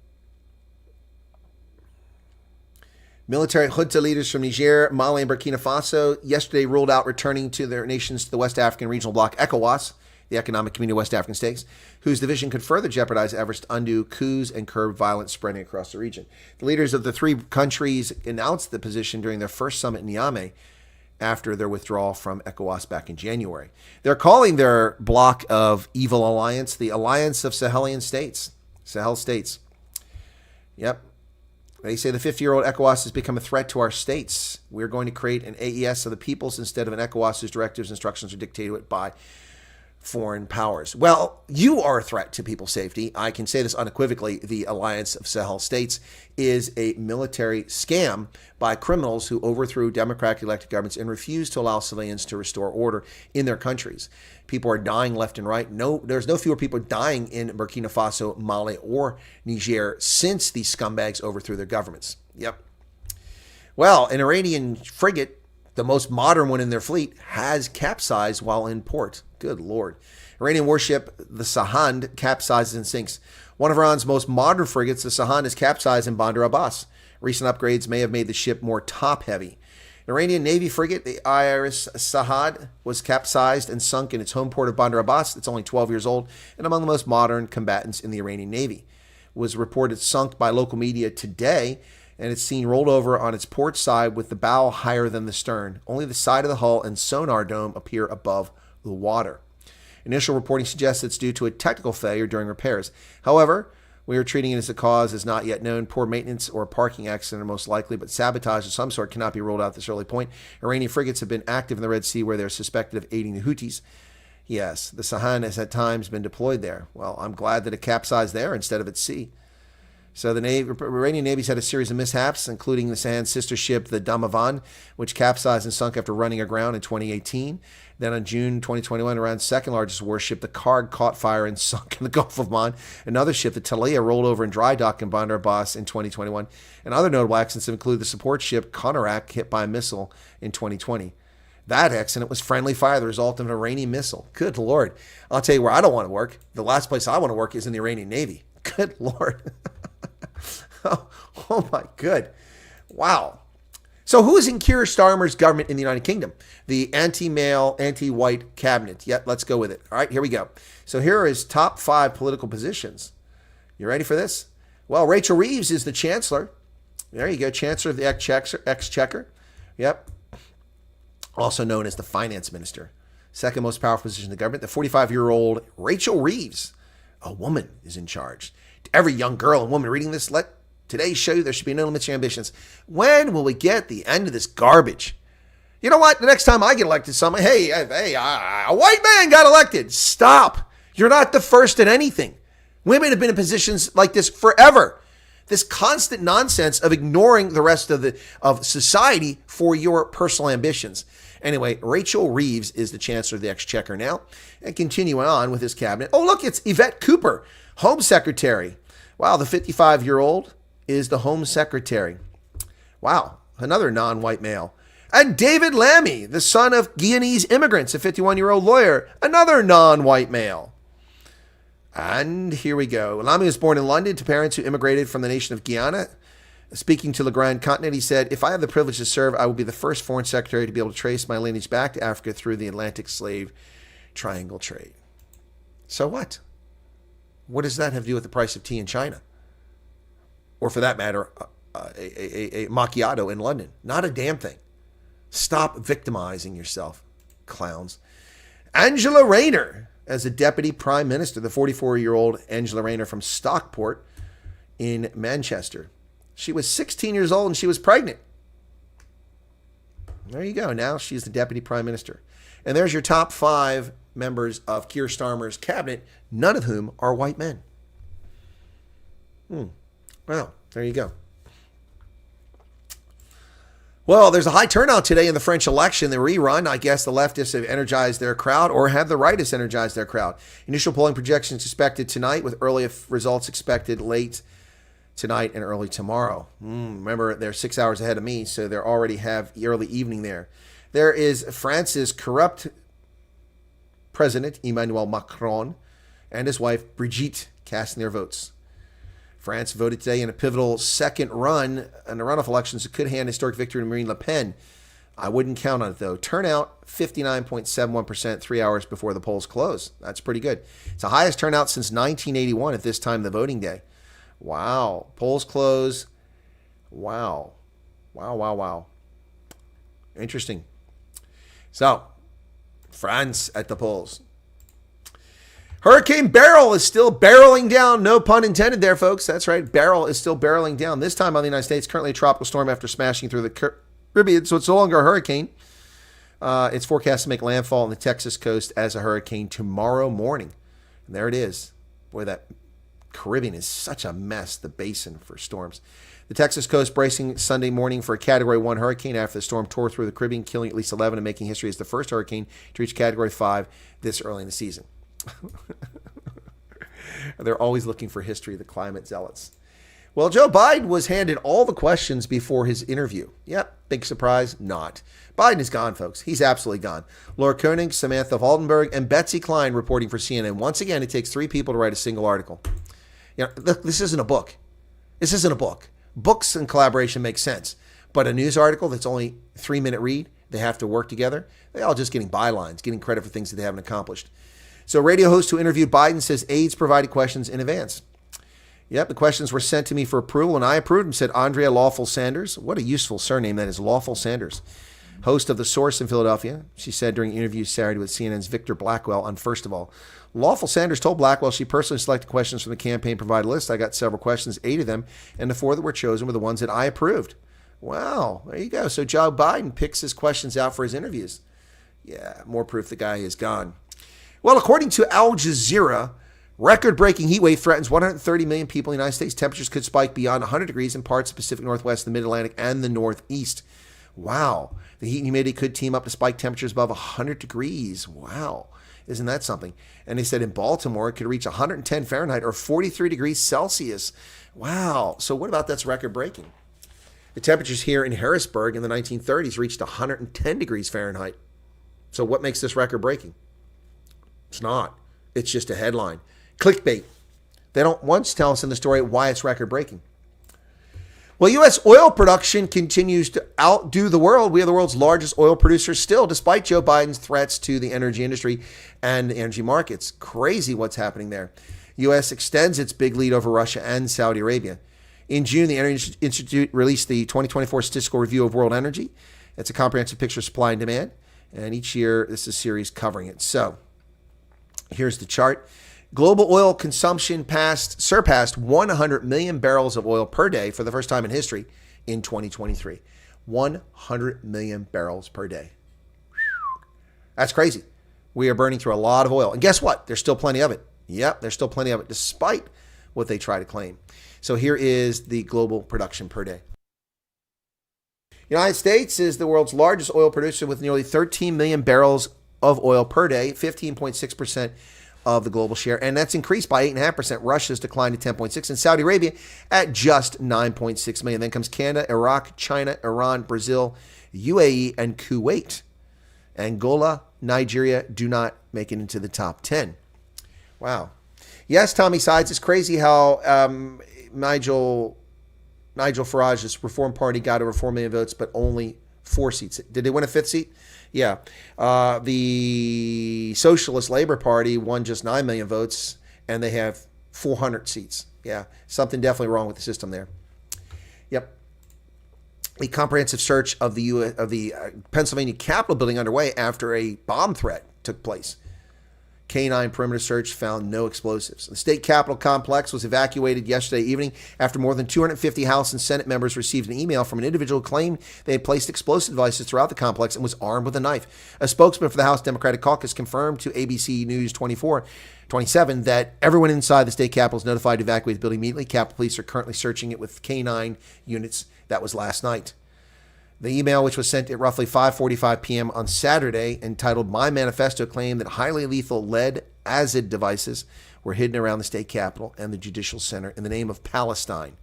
Speaker 3: Military junta leaders from Niger, Mali, and Burkina Faso yesterday ruled out returning to their nations to the West African regional bloc ECOWAS, the Economic Community of West African States, whose division could further jeopardize efforts to undo coups and curb violence spreading across the region. The leaders of the three countries announced the position during their first summit in Niamey after their withdrawal from ECOWAS back in January. They're calling their bloc of evil alliance the Alliance of Sahelian States. Sahel States. Yep. They say the 50-year-old ECOWAS has become a threat to our states. We're going to create an AES of the peoples instead of an ECOWAS whose directives and instructions are dictated by foreign powers. Well, you are a threat to people's safety. I can say this unequivocally. The Alliance of Sahel States is a military scam by criminals who overthrew democratically elected governments and refused to allow civilians to restore order in their countries. People are dying left and right. There's no fewer people dying in Burkina Faso, Mali, or Niger since these scumbags overthrew their governments. Yep. Well, an Iranian frigate, the most modern one in their fleet, has capsized while in port. Good Lord. Iranian warship, the Sahand, capsizes and sinks. One of Iran's most modern frigates, the Sahand, is capsized in Bandar Abbas. Recent upgrades may have made the ship more top-heavy. An Iranian Navy frigate, the Iris Sahad, was capsized and sunk in its home port of Bandar Abbas. It's only 12 years old and among the most modern combatants in the Iranian Navy. It was reported sunk by local media today, and it's seen rolled over on its port side with the bow higher than the stern. Only the side of the hull and sonar dome appear above the water. Initial reporting suggests it's due to a technical failure during repairs. However, we are treating it as the cause is not yet known. Poor maintenance or a parking accident are most likely, but sabotage of some sort cannot be ruled out at this early point. Iranian frigates have been active in the Red Sea where they're suspected of aiding the Houthis. Yes, the Sahel has at times been deployed there. Well, I'm glad that it capsized there instead of at sea. So the Iranian Navy's had a series of mishaps, including the Sahan's sister ship, the Damavan, which capsized and sunk after running aground in 2018. Then on June 2021, Iran's second largest warship, the Karg, caught fire and sunk in the Gulf of Oman. Another ship, the Talia, rolled over in dry dock in Bandar Abbas in 2021. And other notable accidents include the support ship Konarak, hit by a missile in 2020. That accident was friendly fire, the result of an Iranian missile. Good Lord. I'll tell you where I don't want to work. The last place I want to work is in the Iranian Navy. Good Lord. Oh my good. Wow. So who is in Kier Starmer's government in the United Kingdom? The anti-male, anti-white cabinet. Yeah, let's go with it. All right, here we go. So here are his top 5 political positions. You ready for this? Well, Rachel Reeves is the Chancellor. There you go, Chancellor of the Exchequer. Yep. Also known as the Finance Minister. Second most powerful position in the government. The 45-year-old Rachel Reeves, a woman, is in charge. To every young girl and woman reading this, let today show you there should be no limits to your ambitions. When will we get the end of this garbage? You know what? The next time I get elected, someone, hey, a white man got elected. Stop. You're not the first at anything. Women have been in positions like this forever. This constant nonsense of ignoring the rest of society for your personal ambitions. Anyway, Rachel Reeves is the Chancellor of the Exchequer now. And continuing on with his cabinet. Oh, look, it's Yvette Cooper, Home Secretary. Wow, the 55-year-old is the Home Secretary. Wow, another non-white male. And David Lammy, the son of Guyanese immigrants, a 51-year-old lawyer, another non-white male. And here we go. Lammy was born in London to parents who immigrated from the nation of Guyana. Speaking to Le Grand Continent, he said, if I have the privilege to serve, I will be the first foreign secretary to be able to trace my lineage back to Africa through the Atlantic slave triangle trade. So what? What does that have to do with the price of tea in China? Or for that matter, a macchiato in London? Not a damn thing. Stop victimizing yourself, clowns. Angela Rayner as a deputy prime minister, the 44-year-old Angela Rayner from Stockport in Manchester. She was 16 years old and she was pregnant. There you go. Now she's the deputy prime minister. And there's your top 5 members of Kier Starmer's cabinet, none of whom are white men. Well, there you go. Well, there's a high turnout today in the French election. The rerun, I guess the leftists have energized their crowd, or have the rightists energized their crowd. Initial polling projections expected tonight, with early results expected late tonight and early tomorrow. Remember, they're 6 hours ahead of me, so they already have early evening there. There is France's corrupt President Emmanuel Macron and his wife Brigitte casting their votes. France voted today in a pivotal second run in the runoff elections that could hand historic victory to Marine Le Pen. I wouldn't count on it, though. Turnout, 59.71% 3 hours before the polls close. That's pretty good. It's the highest turnout since 1981 at this time of the voting day. Wow. Polls close. Wow. Wow. Interesting. So, France at the polls. Hurricane Beryl is still barreling down. No pun intended there, folks. That's right. Beryl is still barreling down. This time on the United States, currently a tropical storm after smashing through the Caribbean, so it's no longer a hurricane. It's forecast to make landfall on the Texas coast as a hurricane tomorrow morning. And there it is. Boy, that Caribbean is such a mess, the basin for storms. The Texas coast bracing Sunday morning for a Category 1 hurricane after the storm tore through the Caribbean, killing at least 11 and making history as the first hurricane to reach Category 5 this early in the season. They're always looking for history, the climate zealots. Well, Joe Biden was handed all the questions before his interview. Yep, big surprise, not. Biden is gone, folks. He's absolutely gone. Laura Koenig, Samantha Valdenberg, and Betsy Klein reporting for CNN. Once again, it takes 3 people to write a single article. You know, look, this isn't a book. This isn't a book. Books and collaboration make sense. But a news article that's only 3-minute read, they have to work together. They're all just getting bylines, getting credit for things that they haven't accomplished. So radio host who interviewed Biden says aides provided questions in advance. Yep, the questions were sent to me for approval, and I approved them, said Andrea Lawful Sanders. What a useful surname that is, Lawful Sanders. host of The Source in Philadelphia. She said during an interview Saturday with CNN's Victor Blackwell on First of All, Lawful Sanders told Blackwell she personally selected questions from the campaign-provided list. I got several questions, 8 of them, and the 4 that were chosen were the ones that I approved. Wow, there you go. So Joe Biden picks his questions out for his interviews. Yeah, more proof the guy is gone. Well, according to Al Jazeera, record-breaking heat wave threatens 130 million people in the United States. Temperatures could spike beyond 100 degrees in parts of the Pacific Northwest, the Mid-Atlantic, and the Northeast. Wow. The heat and humidity could team up to spike temperatures above 100 degrees. Wow. Isn't that something? And they said in Baltimore, it could reach 110 Fahrenheit or 43 degrees Celsius. Wow. So what about that's record-breaking? The temperatures here in Harrisburg in the 1930s reached 110 degrees Fahrenheit. So what makes this record-breaking? It's not. It's just a headline. Clickbait. They don't once tell us in the story why it's record-breaking. Well, U.S. oil production continues to outdo the world. We are the world's largest oil producer still, despite Joe Biden's threats to the energy industry and the energy markets. Crazy what's happening there. U.S. extends its big lead over Russia and Saudi Arabia. In June, the Energy Institute released the 2024 Statistical Review of World Energy. It's a comprehensive picture of supply and demand. And each year, this is a series covering it. So here's the chart. Global oil consumption surpassed 100 million barrels of oil per day for the first time in history in 2023. 100 million barrels per day. That's crazy. We are burning through a lot of oil. And guess what? There's still plenty of it. Yep, there's still plenty of it, despite what they try to claim. So here is the global production per day. United States is the world's largest oil producer with nearly 13 million barrels of oil per day, 15.6% of the global share, and that's increased by 8.5%. Russia's declined to 10.6%, and Saudi Arabia at just 9.6 million. Then comes Canada, Iraq, China, Iran, Brazil, UAE, and Kuwait. Angola, Nigeria do not make it into the top 10. Wow. Yes, Tommy Sides, it's crazy how Nigel Farage's Reform Party got over 4 million votes, but only 4 seats. Did they win a 5th seat? Yeah. The Socialist Labor Party won just 9 million votes, and they have 400 seats. Yeah, something definitely wrong with the system there. Yep. A comprehensive search of the Pennsylvania Capitol building underway after a bomb threat took place. K-9 perimeter search found no explosives. The state capitol complex was evacuated yesterday evening after more than 250 House and Senate members received an email from an individual who claimed they had placed explosive devices throughout the complex and was armed with a knife. A spokesman for the House Democratic Caucus confirmed to ABC News 27 that everyone inside the state capitol is notified to evacuate the building immediately. Capitol Police are currently searching it with K-9 units. That was last night. The email, which was sent at roughly 5:45 p.m. on Saturday, entitled My Manifesto, claimed that highly lethal lead-acid devices were hidden around the state capitol and the Judicial Center in the name of Palestine.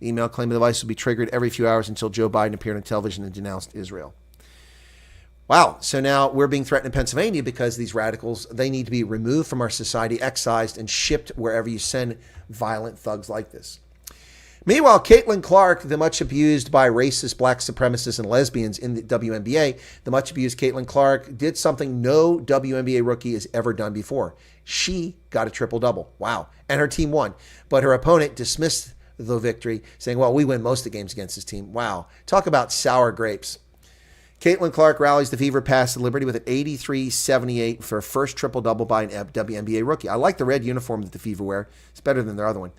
Speaker 3: The email claimed the device would be triggered every few hours until Joe Biden appeared on television and denounced Israel. Wow, so now we're being threatened in Pennsylvania because these radicals, they need to be removed from our society, excised, and shipped wherever you send violent thugs like this. Meanwhile, Caitlyn Clark, the much abused by racist, black supremacists, and lesbians in the WNBA, the much abused Caitlyn Clark did something no WNBA rookie has ever done before. She got a triple-double. Wow. And her team won. But her opponent dismissed the victory, saying, well, we win most of the games against this team. Wow. Talk about sour grapes. Caitlyn Clark rallies the Fever past the Liberty with an 83-78 for her first triple-double by an WNBA rookie. I like the red uniform that the Fever wear. It's better than their other one.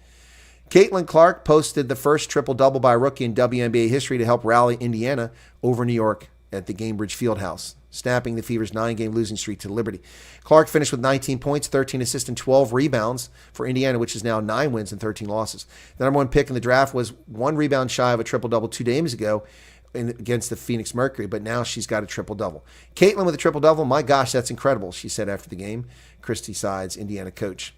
Speaker 3: Caitlyn Clark posted the first triple-double by a rookie in WNBA history to help rally Indiana over New York at the Gainbridge Fieldhouse, snapping the Fever's 9-game losing streak to the Liberty. Clark finished with 19 points, 13 assists, and 12 rebounds for Indiana, which is now 9 wins and 13 losses. The number 1 pick in the draft was 1 rebound shy of a triple-double 2 games ago against the Phoenix Mercury, but now she's got a triple-double. Caitlyn with a triple-double, my gosh, that's incredible, she said after the game. Christy Sides, Indiana coach.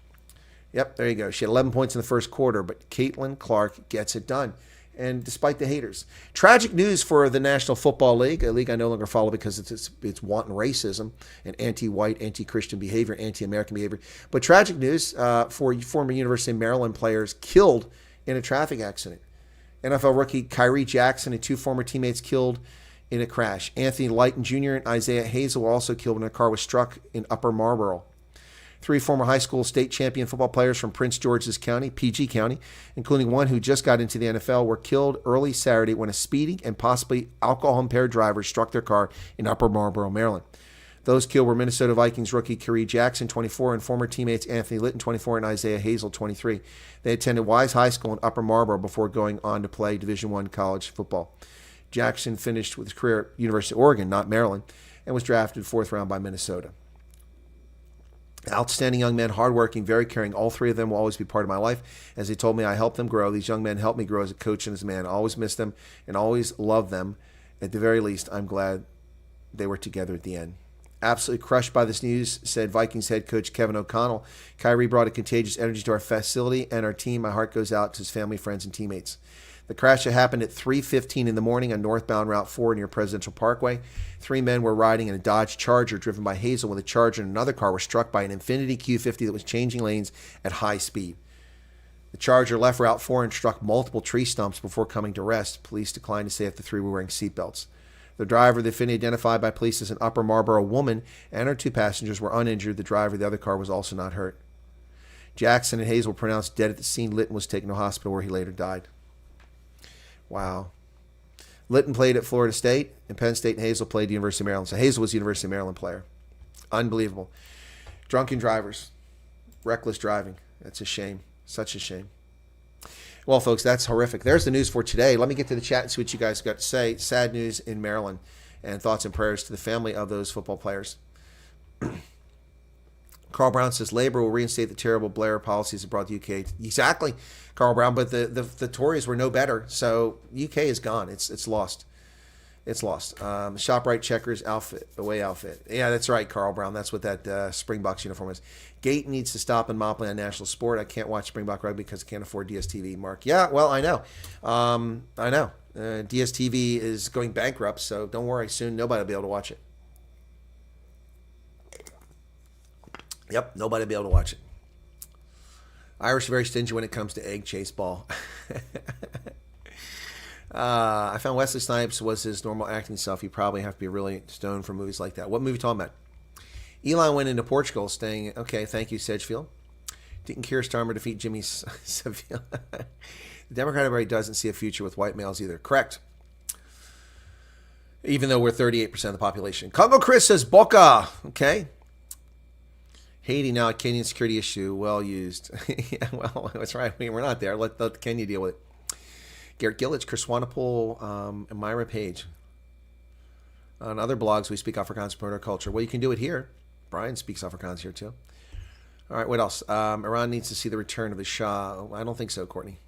Speaker 3: Yep, there you go. She had 11 points in the first quarter, but Caitlyn Clark gets it done. And despite the haters. Tragic news for the National Football League, a league I no longer follow because it's wanton racism and anti-white, anti-Christian behavior, anti-American behavior. But tragic news for former University of Maryland players killed in a traffic accident. NFL rookie Kyrie Jackson and 2 former teammates killed in a crash. Anthony Lighton Jr. and Isaiah Hazel were also killed when a car was struck in Upper Marlboro. 3 former high school state champion football players from Prince George's County, PG County, including one who just got into the NFL, were killed early Saturday when a speeding and possibly alcohol-impaired driver struck their car in Upper Marlboro, Maryland. Those killed were Minnesota Vikings rookie Kerry Jackson, 24, and former teammates Anthony Litton, 24, and Isaiah Hazel, 23. They attended Wise High School in Upper Marlboro before going on to play Division I college football. Jackson finished with his career at University of Oregon, not Maryland, and was drafted 4th round by Minnesota. Outstanding young men, hardworking, very caring. All 3 of them will always be part of my life. As they told me, I helped them grow. These young men helped me grow as a coach and as a man. I always miss them and always love them. At the very least, I'm glad they were together at the end. Absolutely crushed by this news, said Vikings head coach Kevin O'Connell. Kyrie brought a contagious energy to our facility and our team. My heart goes out to his family, friends, and teammates. The crash happened at 3:15 in the morning on northbound Route 4 near Presidential Parkway. 3 men were riding in a Dodge Charger driven by Hazel when the Charger and another car were struck by an Infiniti Q50 that was changing lanes at high speed. The Charger left Route 4 and struck multiple tree stumps before coming to rest. Police declined to say if the 3 were wearing seatbelts. The driver, the Infiniti identified by police as an Upper Marlboro woman, and her 2 passengers were uninjured. The driver of the other car was also not hurt. Jackson and Hazel were pronounced dead at the scene. Litton was taken to a hospital where he later died. Wow. Litton played at Florida State and Penn State, and Hazel played at the University of Maryland. So Hazel was the University of Maryland player. Unbelievable. Drunken drivers. Reckless driving. That's a shame. Such a shame. Well, folks, that's horrific. There's the news for today. Let me get to the chat and see what you guys got to say. Sad news in Maryland, and thoughts and prayers to the family of those football players. Carl Brown says Labour will reinstate the terrible Blair policies that brought the UK. Exactly, Carl Brown, but the Tories were no better. So UK is gone. It's lost. It's lost. ShopRite Checkers outfit, away outfit. Yeah, that's right, Carl Brown. That's what that Springboks uniform is. Gate needs to stop monopoly on national sport. I can't watch Springbok rugby because I can't afford DSTV, Mark. Yeah, well, I know. I know. DSTV is going bankrupt, so don't worry. Soon nobody will be able to watch it. Yep, nobody will be able to watch it. Irish are very stingy when it comes to egg chase ball. I found Wesley Snipes was his normal acting self. You probably have to be really stoned for movies like that. What movie are you talking about? Elon went into Portugal staying... Okay, thank you, Sedgefield. Didn't Kier Starmer defeat Jimmy Savile? The Democratic Party doesn't see a future with white males either. Correct. Even though we're 38% of the population. Congo Chris says Boca. Okay. Haiti now a Kenyan security issue. Well used. Yeah, well, that's right. I mean, we're not there. Let Kenya deal with it. Garrett Gillett, Chris Wanapole, and Myra Page. On other blogs, we speak Afrikaans promote our culture. Well, you can do it here. Brian speaks Afrikaans here, too. All right, what else? Iran needs to see the return of the Shah. I don't think so, Courtney.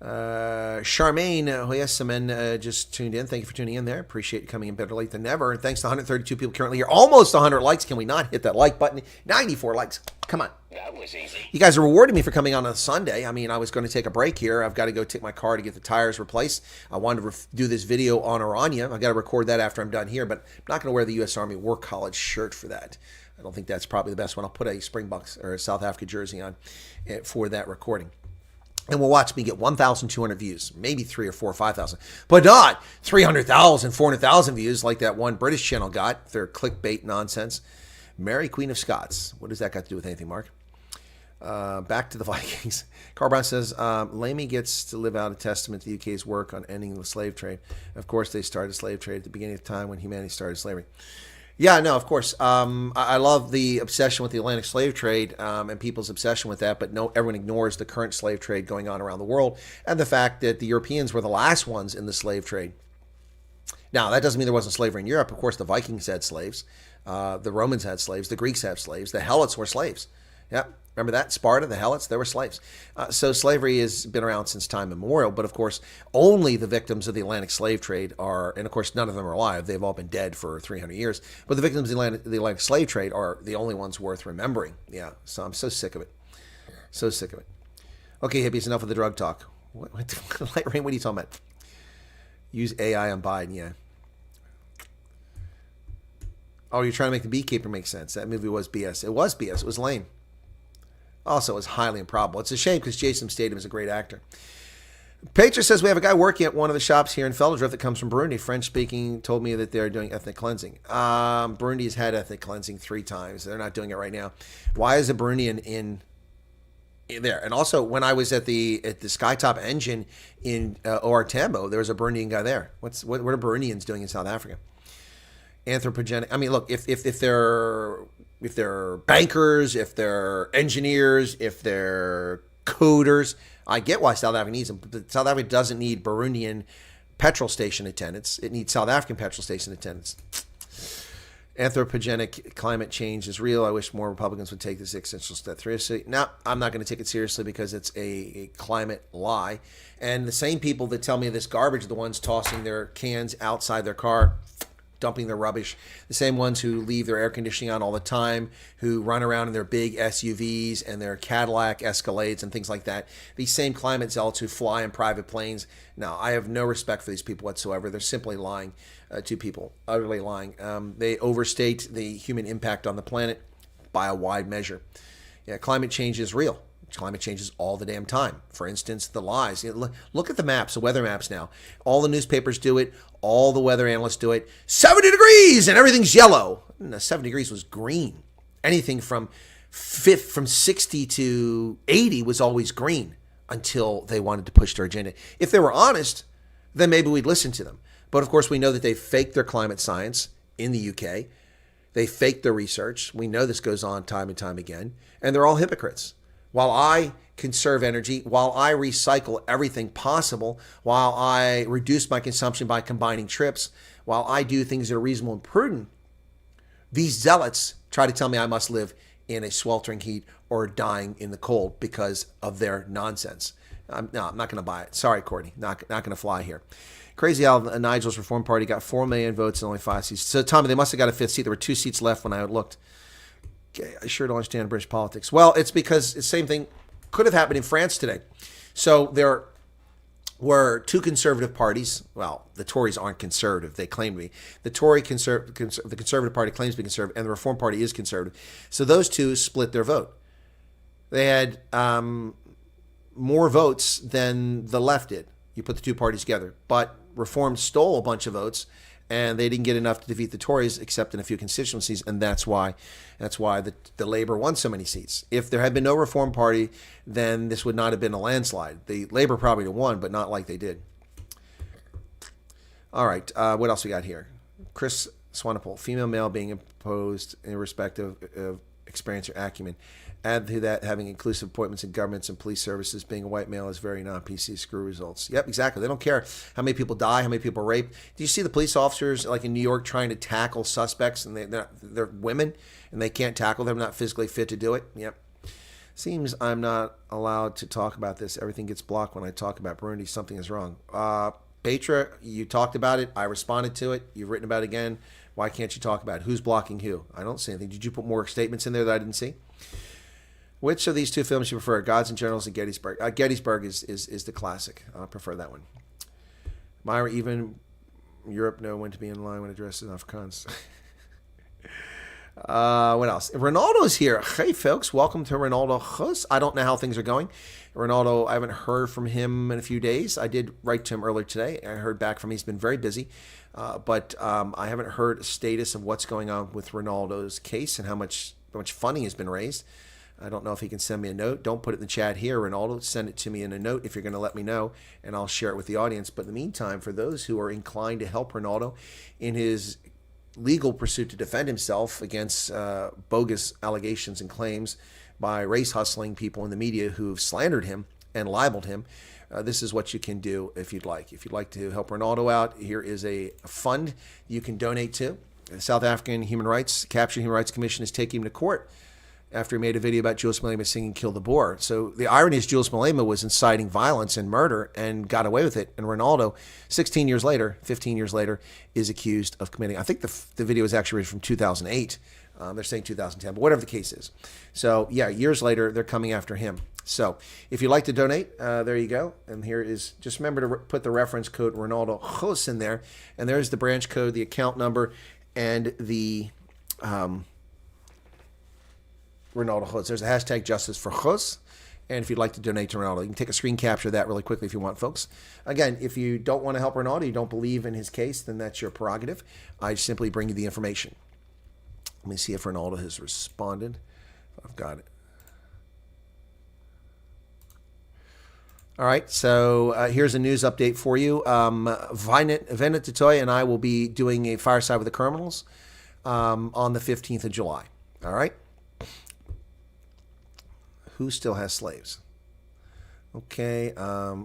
Speaker 3: Charmaine Hoyesamen just tuned in. Thank you for tuning in there. Appreciate you coming in better late than never. And thanks to 132 people currently here. Almost 100 likes. Can we not hit that like button? 94 likes. Come on.
Speaker 4: That was easy.
Speaker 3: You guys are rewarding me for coming on Sunday. I mean, I was going to take a break here. I've got to go take my car to get the tires replaced. I wanted to do this video on Iranian. I've got to record that after I'm done here, but I'm not going to wear the U.S. Army War College shirt for that. I don't think that's probably the best one. I'll put a Springboks or a South Africa jersey on for that recording. And we'll watch me get 1,200 views, maybe 3 or 4 or 5,000, but not 300,000, 400,000 views like that one British channel got. Their clickbait nonsense. Mary, Queen of Scots. What does that got to do with anything, Mark? Back to the Vikings. Carl Brown says, Lamy gets to live out a testament to the UK's work on ending the slave trade. Of course, they started slave trade at the beginning of the time when humanity started slavery. Yeah, no, of course. I love the obsession with the Atlantic slave trade and people's obsession with that, but no, everyone ignores the current slave trade going on around the world and the fact that the Europeans were the last ones in the slave trade. Now, that doesn't mean there wasn't slavery in Europe. Of course, the Vikings had slaves. The Romans had slaves. The Greeks had slaves. The Helots were slaves. Yep. Remember that? Sparta, the Helots, they were slaves. So slavery has been around since time immemorial. But of course, only the victims of the Atlantic slave trade are, and of course, none of them are alive. They've all been dead for 300 years. But the victims of the Atlantic slave trade are the only ones worth remembering. Yeah. So I'm so sick of it. So sick of it. Okay, hippies, enough of the drug talk. What Light Rain, what are you talking about? Use AI on Biden, yeah. Oh, you're trying to make the Beekeeper make sense. That movie was BS. It was BS. It was lame. Also, it was highly improbable. It's a shame because Jason Statham is a great actor. Petra says, we have a guy working at one of the shops here in Felderdrift that comes from Burundi. French-speaking, told me that they're doing ethnic cleansing. Burundi has had ethnic cleansing 3 times. They're not doing it right now. Why is a Burundian in there? And also, when I was at the Skytop engine in OR Tambo, there was a Burundian guy there. What are Burundians doing in South Africa? Anthropogenic. I mean, look, if they're bankers, if they're engineers, if they're coders, I get why South Africa needs them. But South Africa doesn't need Burundian petrol station attendants. It needs South African petrol station attendants. Anthropogenic climate change is real. I wish more Republicans would take this existential step seriously. Now, I'm not going to take it seriously because it's a climate lie. And the same people that tell me this garbage are the ones tossing their cans outside their car, dumping their rubbish. The same ones who leave their air conditioning on all the time, who run around in their big SUVs and their Cadillac Escalades and things like that. These same climate zealots who fly in private planes. Now, I have no respect for these people whatsoever. They're simply lying to people, utterly lying. They overstate the human impact on the planet by a wide measure. Yeah, climate change is real. Climate changes all the damn time. For instance, the lies. Look at the maps, the weather maps now. All the newspapers do it. All the weather analysts do it. 70 degrees and everything's yellow. No, 70 degrees was green. Anything from 60 to 80 was always green until they wanted to push their agenda. If they were honest, then maybe we'd listen to them. But of course, we know that they faked their climate science in the UK. They faked their research. We know this goes on time and time again. And they're all hypocrites. While I conserve energy, while I recycle everything possible, while I reduce my consumption by combining trips, while I do things that are reasonable and prudent, these zealots try to tell me I must live in a sweltering heat or dying in the cold because of their nonsense. I'm not going to buy it. Sorry, Courtney. Not going to fly here. Crazy Al, Nigel's Reform Party got 4 million votes and only 5 seats. So, Tommy, they must have got a 5th seat. There were 2 seats left when I looked. Okay, I sure don't understand British politics. Well, it's because the same thing could have happened in France today. So there were 2 conservative parties. Well, the Tories aren't conservative. They claim to be. The the Conservative Party claims to be conservative, and the Reform Party is conservative. So those 2 split their vote. They had more votes than the left did. You put the 2 parties together. But Reform stole a bunch of votes, and they didn't get enough to defeat the Tories, except in a few constituencies, and that's why the Labour won so many seats. If there had been no Reform Party, then this would not have been a landslide. The Labour probably would have won, but not like they did. All right, what else we got here? Chris Swanepoel, female male being imposed irrespective of experience or acumen. Add to that, having inclusive appointments in governments and police services, being a white male is very non-PC. Screw results. Yep, exactly. They don't care how many people die, how many people are raped. Do you see the police officers like in New York trying to tackle suspects, and they're women, and they can't tackle them, not physically fit to do it? Yep. Seems I'm not allowed to talk about this. Everything gets blocked when I talk about Burundi. Something is wrong. Petra, you talked about it. I responded to it. You've written about it again. Why can't you talk about it? Who's blocking who? I don't see anything. Did you put more statements in there that I didn't see? Which of these 2 films you prefer, Gods and Generals and Gettysburg? Gettysburg is the classic. I prefer that one. Myra, even Europe know when to be in line when addressing Afrikaans. What else? Ronaldo's here. Hey, folks. Welcome to Ronaldo. I don't know how things are going. Ronaldo, I haven't heard from him in a few days. I did write to him earlier today. I heard back from him. He's been very busy. But I haven't heard a status of what's going on with Ronaldo's case and how much funding has been raised. I don't know if he can send me a note. Don't put it in the chat here, Ronaldo. Send it to me in a note if you're going to let me know, and I'll share it with the audience. But in the meantime, for those who are inclined to help Ronaldo in his legal pursuit to defend himself against bogus allegations and claims by race hustling people in the media who've slandered him and libeled him, this is what you can do if you'd like. If you'd like to help Ronaldo out, here is a fund you can donate to. The South African Captured Human Rights Commission is taking him to court after he made a video about Julius Malema singing Kill the Boer. So the irony is Julius Malema was inciting violence and murder and got away with it. And Ronaldo, 15 years later, is accused of committing, I think the video is actually from 2008. They're saying 2010, but whatever the case is. So yeah, years later, they're coming after him. So if you'd like to donate, there you go. And here is, just remember to put the reference code Ronaldo Jos in there. And there's the branch code, the account number, and the Ronaldo Jos. There's a hashtag Justice for Jos, And if you'd like to donate to Ronaldo, you can take a screen capture of that really quickly if you want, folks. Again, if you don't want to help Ronaldo, you don't believe in his case, then that's your prerogative. I simply bring you the information. Let me see if Ronaldo has responded. I've got it. All right, so here's a news update for you. Venet Tutoy and I will be doing a fireside with the criminals on the 15th of July. All right? Who still has slaves? Okay,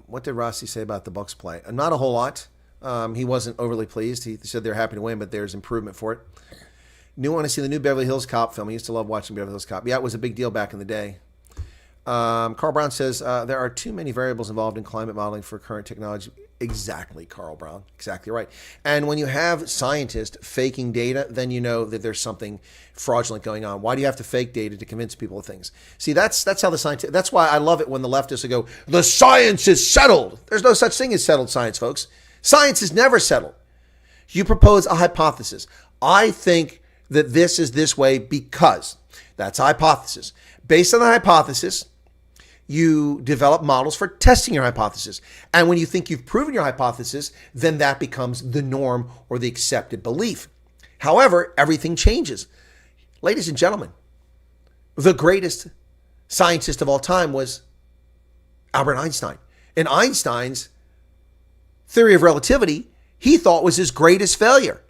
Speaker 3: what did Rossi say about the Bucks play? Not a whole lot. He wasn't overly pleased. He said they're happy to win, but there's improvement for it. Want to see the new Beverly Hills Cop film. I used to love watching Beverly Hills Cop. Yeah, it was a big deal back in the day. Carl Brown says, there are too many variables involved in climate modeling for current technology. Exactly, Carl Brown. Exactly right. And when you have scientists faking data, then you know that there's something fraudulent going on. Why do you have to fake data to convince people of things? See, that's how the scientists, that's why I love it when the leftists go, the science is settled. There's no such thing as settled science, folks. Science is never settled. You propose a hypothesis. I think that this is this way because that's a hypothesis. Based on the hypothesis, you develop models for testing your hypothesis. And when you think you've proven your hypothesis, then that becomes the norm or the accepted belief. However, everything changes. Ladies and gentlemen, the greatest scientist of all time was Albert Einstein. And Einstein's theory of relativity, he thought was his greatest failure.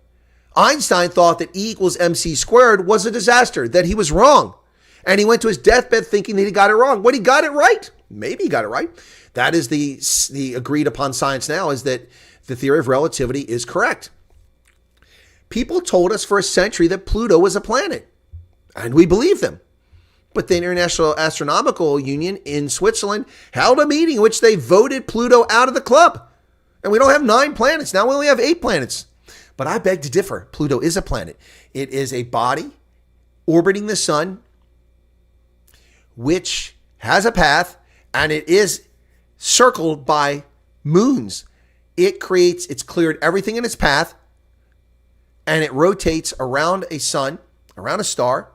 Speaker 3: Einstein thought that E equals mc squared was a disaster, that he was wrong. And he went to his deathbed thinking that he got it wrong. When he got it right, maybe he got it right. That is the agreed upon science now, is that the theory of relativity is correct. People told us for a century that Pluto was a planet, and we believed them. But the International Astronomical Union in Switzerland held a meeting in which they voted Pluto out of the club. And we don't have 9 planets. Now we only have 8 planets. But I beg to differ. Pluto is a planet. It is a body orbiting the sun, which has a path, and it is circled by moons. It's cleared everything in its path, and it rotates around a sun, around a star,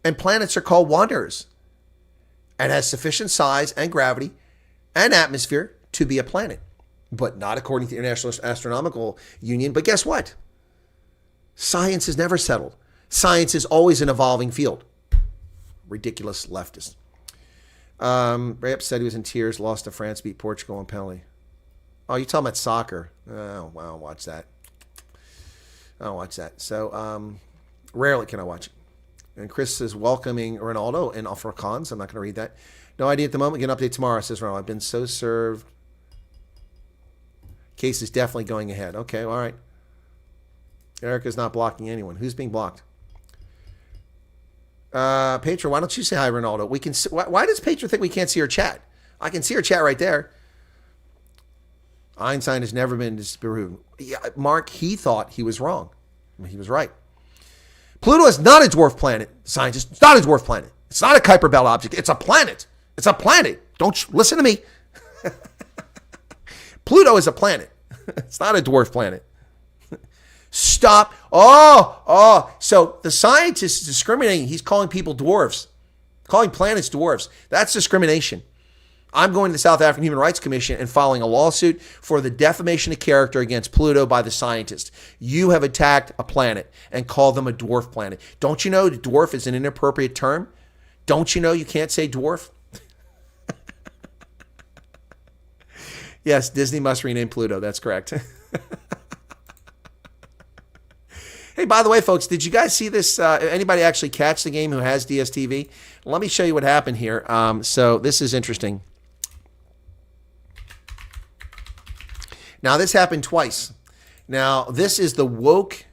Speaker 3: and planets are called wanderers, and has sufficient size and gravity and atmosphere to be a planet, but not according to the International Astronomical Union. But guess what? Science is never settled. Science is always an evolving field. Ridiculous leftist. Very upset he was in tears, lost to France, beat Portugal on penalty. Oh, you're talking about soccer. Oh, wow, watch that. I don't watch that. So rarely can I watch it. And Chris is welcoming Ronaldo in Afrikaans. I'm not going to read that. No idea at the moment. Get an update tomorrow, says Ronaldo. I've been so served. Case is definitely going ahead. Okay, all right. Erica's not blocking anyone. Who's being blocked? Patron, why don't you say hi, Ronaldo? We can. Why does Patron think we can't see her chat? I can see her chat right there. Einstein has never been disproven. Yeah, Mark, he thought he was wrong. He was right. Pluto is not a dwarf planet, scientists. It's not a dwarf planet. It's not a Kuiper Belt object. It's a planet. It's a planet. Don't listen to me. Pluto is a planet. It's not a dwarf planet. Stop. So the scientist is discriminating. He's calling people dwarfs, calling planets dwarfs. That's discrimination. I'm going to the South African Human Rights Commission and filing a lawsuit for the defamation of character against Pluto by the scientist. You have attacked a planet and called them a dwarf planet. Don't you know dwarf is an inappropriate term? Don't you know you can't say dwarf? Yes, Disney must rename Pluto. That's correct. Hey, by the way, folks, did you guys see this? Anybody actually catch the game who has DSTV? Let me show you what happened here. So this is interesting. Now, this happened twice. Now, this is the woke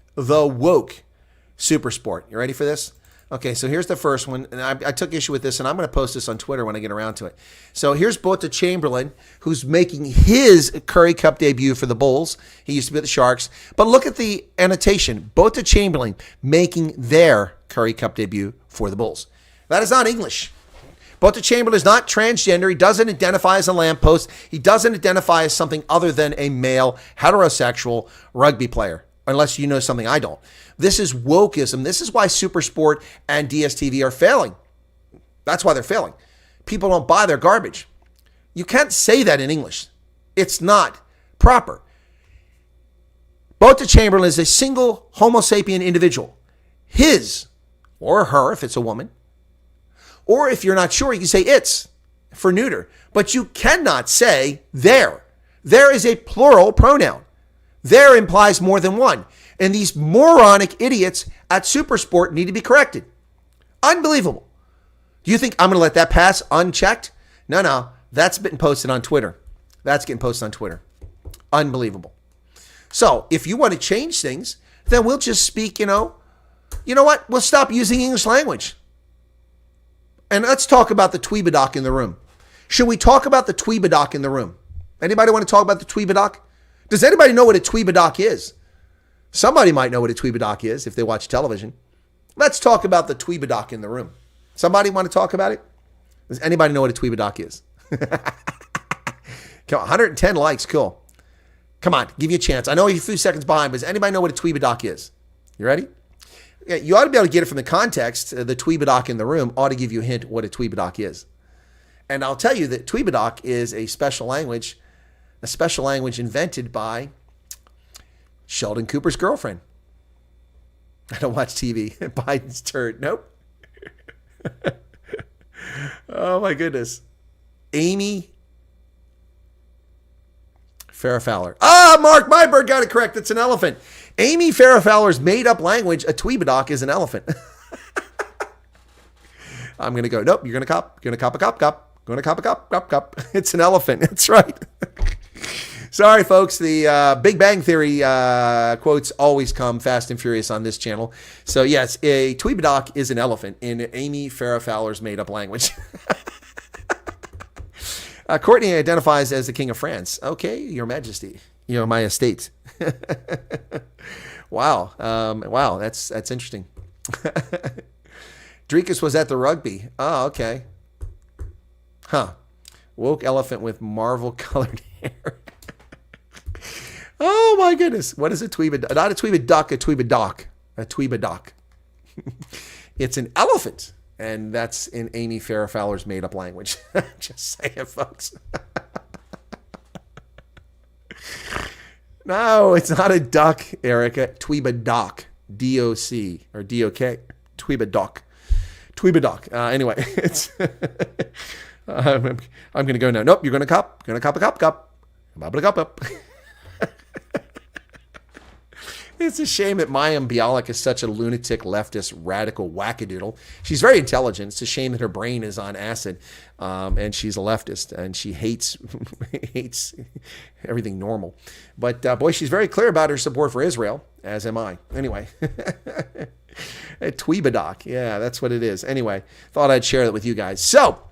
Speaker 3: super sport. You ready for this? Okay, so here's the first one. And I took issue with this, and I'm going to post this on Twitter when I get around to it. So here's Chamberlain, who's making his Curry Cup debut for the Bulls. He used to be at the Sharks. But look at the annotation. Chamberlain making their Curry Cup debut for the Bulls. That is not English. Chamberlain is not transgender. He doesn't identify as a lamppost. He doesn't identify as something other than a male, heterosexual rugby player, unless you know something I don't. This is wokeism. This is why Supersport and DSTV are failing. That's why they're failing. people don't buy their garbage. You can't say that in English. It's not proper. Both Chamberlain is a single Homo sapien individual. His or her, if it's a woman. Or if you're not sure, you can say it's for neuter. But you cannot say their. There is a plural pronoun. There implies more than one. And these moronic idiots at Supersport need to be corrected. Unbelievable. Do you think I'm going to let that pass unchecked? No. That's been posted on Twitter. That's getting posted on Twitter. Unbelievable. So if you want to change things, then we'll just speak, you know what? We'll stop using English language. And let's talk about the Tweebadoc in the room. Should we talk about the Tweebadoc in the room? Anybody want to talk about the Tweebadoc? Does anybody know what a Tweebadoc is? Somebody might know what a Tweebadoc is if they watch television. Let's talk about the Tweebadoc in the room. Somebody want to talk about it? Does anybody know what a Tweebadoc is? Come on, 110 likes, cool. Come on, give you a chance. I know you're a few seconds behind, but does anybody know what a Tweebadoc is? You ready? Yeah, you ought to be able to get it from the context. The Tweebadoc in the room ought to give you a hint what a Tweebadoc is. And I'll tell you that Tweebadoc is a special language invented by Sheldon Cooper's girlfriend. I don't watch TV. Biden's turd. Nope. Oh my goodness. Amy Farrah Fowler. Mark Myberg got it correct. It's an elephant. Amy Farrah Fowler's made-up language, a Tweebadoc, is an elephant. I'm going to go, nope, you're going to cop. You're going to cop a cop. Going to cop a cop. It's an elephant. That's right. Sorry, folks. The Big Bang Theory quotes always come fast and furious on this channel. So, yes, a Tweebadoc is an elephant in Amy Farrah Fowler's made-up language. Courtney identifies as the King of France. Okay, Your Majesty. My estate. Wow. Wow, that's interesting. Drekus was at the rugby. Oh, okay. Huh. Woke elephant with Marvel-colored hair. Oh, my goodness. What is a Tweebadoc? Not a Tweebadoc, a Tweebadoc. A Tweebadoc. It's an elephant. And that's in Amy Farrah Fowler's made-up language. Just saying, folks. No, it's not a duck, Erica. Tweebadoc. D-O-C or D-O-K. Tweebadoc. Anyway, it's... I'm going to go now. Nope, you're going to cop. You're going to cop a cop. I'm going to cop. It's a shame that Mayim Bialik is such a lunatic, leftist, radical wackadoodle. She's very intelligent. It's a shame that her brain is on acid, and she's a leftist, and she hates everything normal. But, boy, she's very clear about her support for Israel, as am I. Anyway, a Tweebadoc. Yeah, that's what it is. Anyway, thought I'd share that with you guys. So,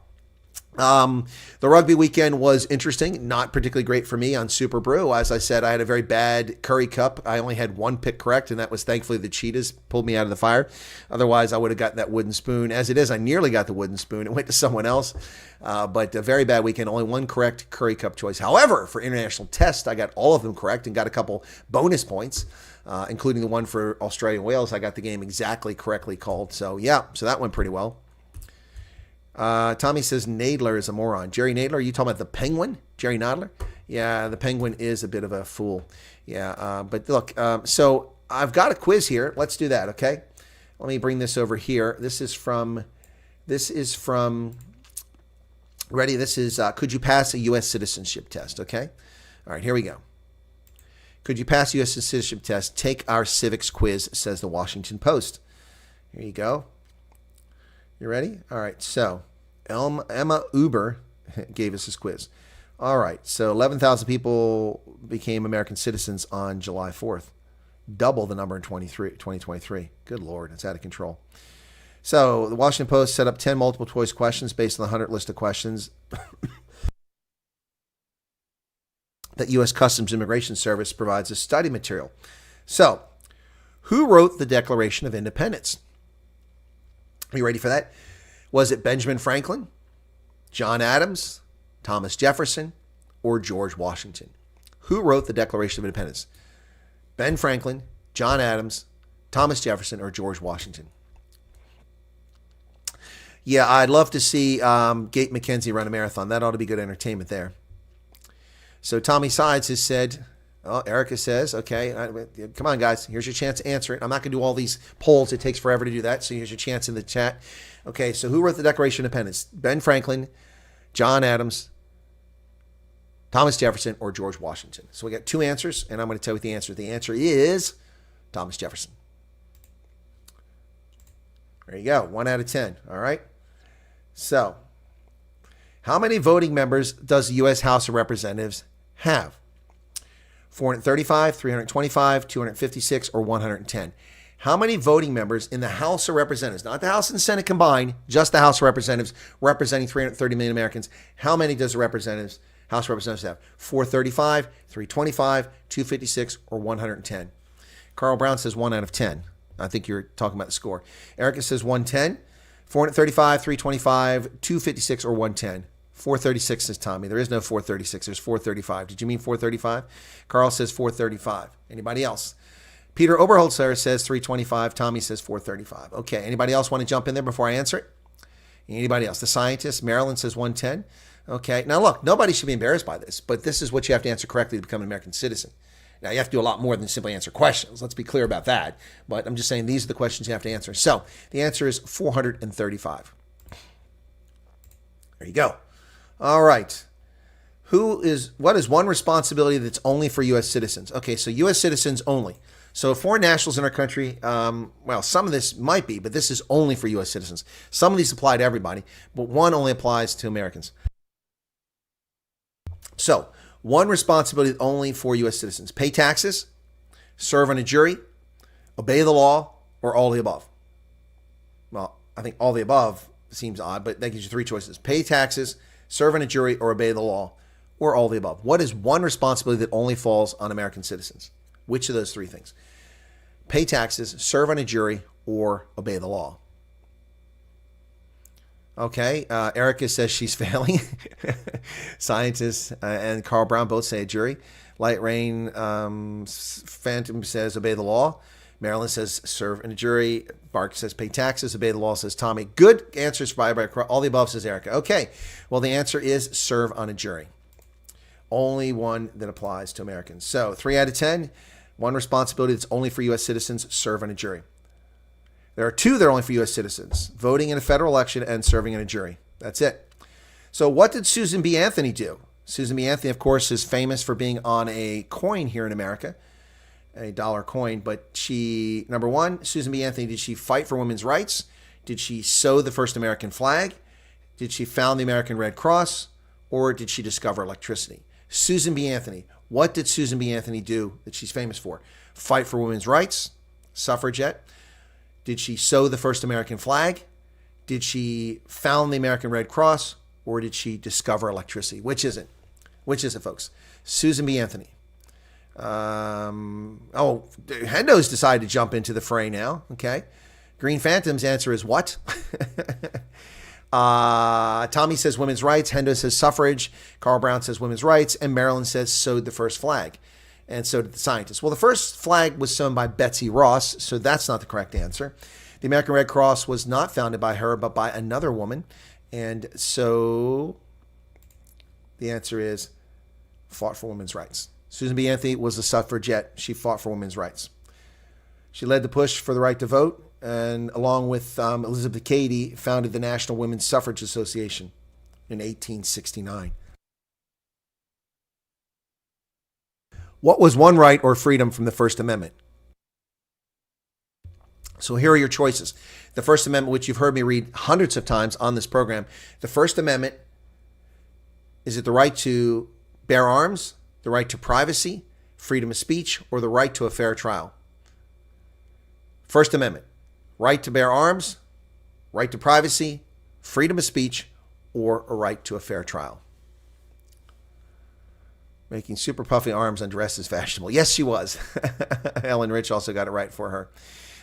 Speaker 3: the rugby weekend was interesting, not particularly great for me on Super Brew. As I said, I had a very bad Curry Cup. I only had one pick correct, and that was thankfully the Cheetahs pulled me out of the fire. Otherwise, I would have gotten that wooden spoon. As it is, I nearly got the wooden spoon. It went to someone else, but a very bad weekend. Only one correct Curry Cup choice. However, for international test, I got all of them correct and got a couple bonus points, including the one for Australia and Wales. I got the game exactly correctly called. So, yeah, so that went pretty well. Tommy says Nadler is a moron. Jerry Nadler, are you talking about the Penguin? Jerry Nadler? Yeah, the Penguin is a bit of a fool. Yeah, but look, so I've got a quiz here. Let's do that, okay? Let me bring this over here. This is from, ready? This is, could you pass a U.S. citizenship test, okay? All right, here we go. Could you pass a U.S. citizenship test? Take our civics quiz, says the Washington Post. Here you go. You ready? All right, so Emma Uber gave us this quiz. All right, so 11,000 people became American citizens on July 4th. Double the number in 2023. Good Lord, it's out of control. So the Washington Post set up 10 multiple choice questions based on the 100 list of questions that U.S. Customs Immigration Service provides as study material. So, who wrote the Declaration of Independence? Are you ready for that? Was it Benjamin Franklin, John Adams, Thomas Jefferson, or George Washington? Who wrote the Declaration of Independence? Ben Franklin, John Adams, Thomas Jefferson, or George Washington? Yeah, I'd love to see Gate McKenzie run a marathon. That ought to be good entertainment there. So Tommy Sides has said, oh, Erica says, okay, come on, guys. Here's your chance to answer it. I'm not going to do all these polls. It takes forever to do that. So here's your chance in the chat. Okay, so who wrote the Declaration of Independence? Ben Franklin, John Adams, Thomas Jefferson, or George Washington? So we got two answers, and I'm going to tell you the answer. The answer is Thomas Jefferson. There you go. 1 out of 10. All right. So how many voting members does the U.S. House of Representatives have? 435, 325, 256, or 110? How many voting members in the House of Representatives, not the House and Senate combined, just the House of Representatives representing 330 million Americans, how many does the House of Representatives have? 435, 325, 256, or 110? Carl Brown says 1 out of 10. I think you're talking about the score. Erica says 110, 435, 325, 256, or 110. 436 says Tommy. There is no 436. There's 435. Did you mean 435? Carl says 435. Anybody else? Peter Oberholzer says 325. Tommy says 435. Okay. Anybody else want to jump in there before I answer it? Anybody else? The scientist, Marilyn says 110. Okay. Now look, nobody should be embarrassed by this, but this is what you have to answer correctly to become an American citizen. Now, you have to do a lot more than simply answer questions. Let's be clear about that. But I'm just saying these are the questions you have to answer. So the answer is 435. There you go. All right. What is one responsibility that's only for U.S. citizens? Okay, so U.S. citizens only. So foreign nationals in our country, well, some of this might be, but this is only for U.S. citizens. Some of these apply to everybody, but one only applies to Americans. So one responsibility only for U.S. citizens: pay taxes, serve on a jury, obey the law, or all the above. Well, I think all the above seems odd, but that gives you three choices: pay taxes, serve on a jury, or obey the law, or all the above. What is one responsibility that only falls on American citizens? Which of those three things? Pay taxes, serve on a jury, or obey the law. Okay, Erica says she's failing. Scientists and Carl Brown both say a jury. Light Rain Phantom says obey the law. Marilyn says serve in a jury. Bark says pay taxes. Obey the law says Tommy. Good answers by all the above says Erica. Okay, well the answer is serve on a jury. Only one that applies to Americans. So 3 out of 10. One responsibility that's only for U.S. citizens: serve on a jury. There are two that are only for U.S. citizens: voting in a federal election and serving in a jury. That's it. So what did Susan B. Anthony do? Susan B. Anthony, of course, is famous for being on a coin here in America, a dollar coin. But she, number one, Susan B. Anthony, did she fight for women's rights? Did she sew the first American flag? Did she found the American Red Cross? Or did she discover electricity? Susan B. Anthony. What did Susan B. Anthony do that she's famous for? Fight for women's rights, suffragette. Did she sew the first American flag? Did she found the American Red Cross? Or did she discover electricity? Which is it? Which is it, folks? Susan B. Anthony. Hendo's decided to jump into the fray now. Okay. Green Phantom's answer is what? Tommy says women's rights. Hendo says suffrage. Carl Brown says women's rights. And Marilyn says sewed the first flag. And so did the scientists. Well, the first flag was sewn by Betsy Ross, so that's not the correct answer. The American Red Cross was not founded by her, but by another woman. And so the answer is fought for women's rights. Susan B. Anthony was a suffragette. She fought for women's rights. She led the push for the right to vote, and along with Elizabeth Cady, founded the National Women's Suffrage Association in 1869. What was one right or freedom from the First Amendment? So here are your choices. The First Amendment, which you've heard me read hundreds of times on this program. The First Amendment, is it the right to bear arms, the right to privacy, freedom of speech, or the right to a fair trial? First Amendment, right to bear arms, right to privacy, freedom of speech, or a right to a fair trial. Making super puffy arms on dress is fashionable. Yes, she was. Ellen Rich also got it right for her.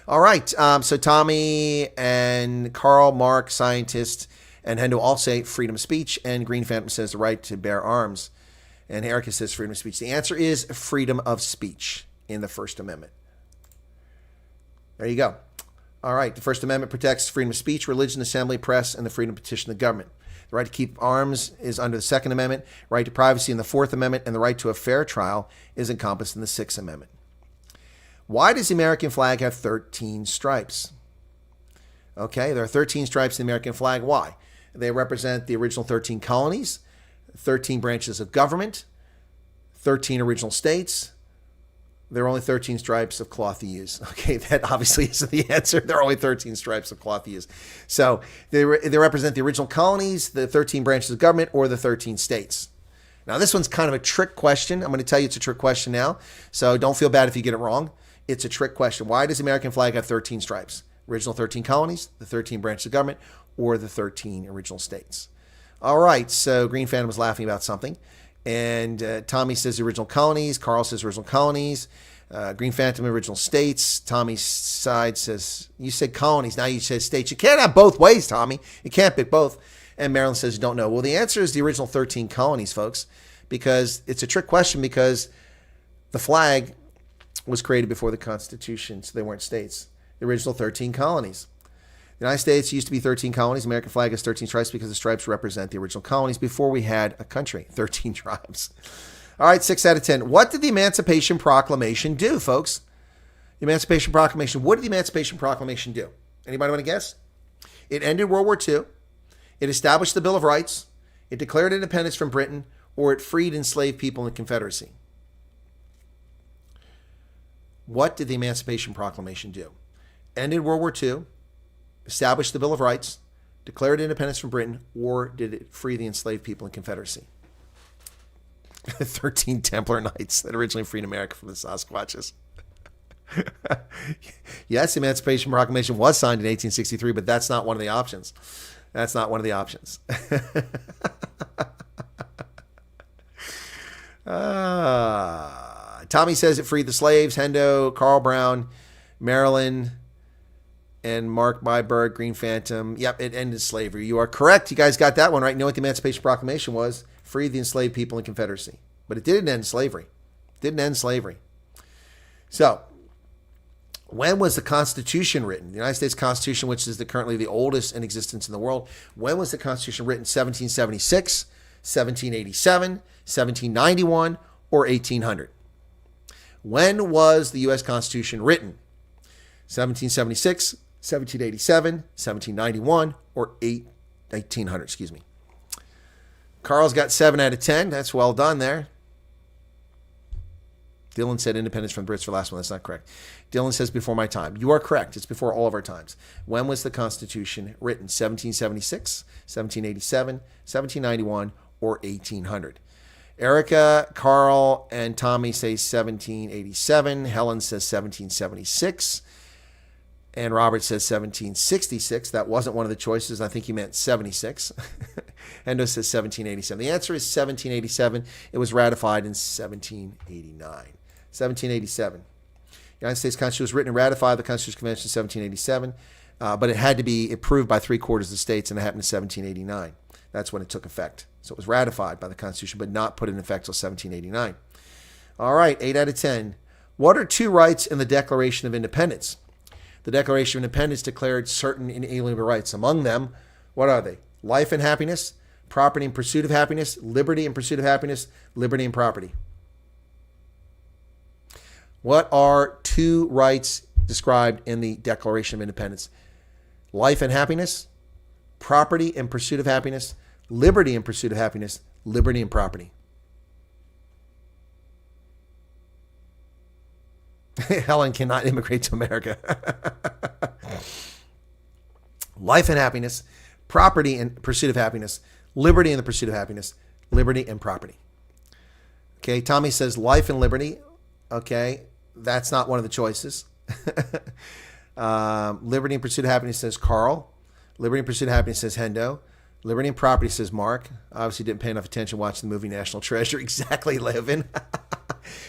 Speaker 3: All right. So Tommy and Carl, Mark, scientist, and Hendo all say freedom of speech. And Green Phantom says the right to bear arms. And Erica says freedom of speech. The answer is freedom of speech in the First Amendment. There you go. All right. The First Amendment protects freedom of speech, religion, assembly, press, and the freedom to petition the government. The right to keep arms is under the Second Amendment. Right to privacy in the Fourth Amendment, and the right to a fair trial is encompassed in the Sixth Amendment. Why does the American flag have 13 stripes? Okay, there are 13 stripes in the American flag. Why? They represent the original 13 colonies, 13 branches of government, 13 original states. There are only 13 stripes of cloth to use. Okay, that obviously isn't the answer. There are only 13 stripes of cloth to use. So they represent the original colonies, the 13 branches of government, or the 13 states. Now, this one's kind of a trick question. I'm going to tell you it's a trick question now. So don't feel bad if you get it wrong. It's a trick question. Why does the American flag have 13 stripes? Original 13 colonies, the 13 branches of government, or the 13 original states? All right, so Green Phantom was laughing about something. And Tommy says the original colonies. Carl says original colonies. Green Phantom, original states. Tommy's side says, you said colonies, now you said states. You can't have both ways, Tommy. You can't pick both. And Marilyn says you don't know. Well, the answer is the original 13 colonies, folks, because it's a trick question because the flag was created before the Constitution, so they weren't states. The original 13 colonies. The United States used to be 13 colonies. The American flag has 13 stripes because the stripes represent the original colonies before we had a country. 13 tribes. All right, 6 out of 10. What did the Emancipation Proclamation do, folks? The Emancipation Proclamation. What did the Emancipation Proclamation do? Anybody want to guess? It ended World War II. It established the Bill of Rights. It declared independence from Britain, or it freed enslaved people in the Confederacy. What did the Emancipation Proclamation do? Ended World War II. Established the Bill of Rights, declared independence from Britain, or did it free the enslaved people in Confederacy? 13 Templar Knights that originally freed America from the Sasquatches. Yes, the Emancipation Proclamation was signed in 1863, but that's not one of the options. That's not one of the options. Tommy says it freed the slaves. Hendo, Carl Brown, Maryland, and Mark Byberg, Green Phantom. Yep, it ended slavery. You are correct. You guys got that one right. You know what the Emancipation Proclamation was? Free the enslaved people in Confederacy. But it didn't end slavery. It didn't end slavery. So, when was the Constitution written? The United States Constitution, which is currently the oldest in existence in the world. When was the Constitution written? 1776, 1787, 1791, or 1800? When was the U.S. Constitution written? 1776, 1787, 1791, or 1800, excuse me. Carl's got 7 out of 10. That's well done there. Dylan said independence from the Brits for the last one. That's not correct. Dylan says before my time. You are correct. It's before all of our times. When was the Constitution written? 1776, 1787, 1791, or 1800? Erica, Carl, and Tommy say 1787. Helen says 1776. And Robert says 1766. That wasn't one of the choices. I think he meant 76. Endo says 1787. The answer is 1787. It was ratified in 1789. 1787. The United States Constitution was written and ratified by the Constitutional Convention in 1787, but it had to be approved by 3/4 of the states, and it happened in 1789. That's when it took effect. So it was ratified by the Constitution, but not put in effect until 1789. All right, 8 out of 10. What are 2 rights in the Declaration of Independence? The Declaration of Independence declared certain inalienable rights. Among them, what are they? Life and happiness, property in pursuit of happiness, liberty in pursuit of happiness, liberty and property. What are 2 rights described in the Declaration of Independence? Life and happiness, property in pursuit of happiness, liberty in pursuit of happiness, liberty and property. Helen cannot immigrate to America. Life and happiness, property in pursuit of happiness, liberty in the pursuit of happiness, liberty and property. Okay, Tommy says life and liberty. Okay, that's not one of the choices. Liberty in pursuit of happiness says Carl. Liberty in pursuit of happiness says Hendo. Liberty and property says Mark. Obviously didn't pay enough attention watching the movie National Treasure. Exactly, Levin.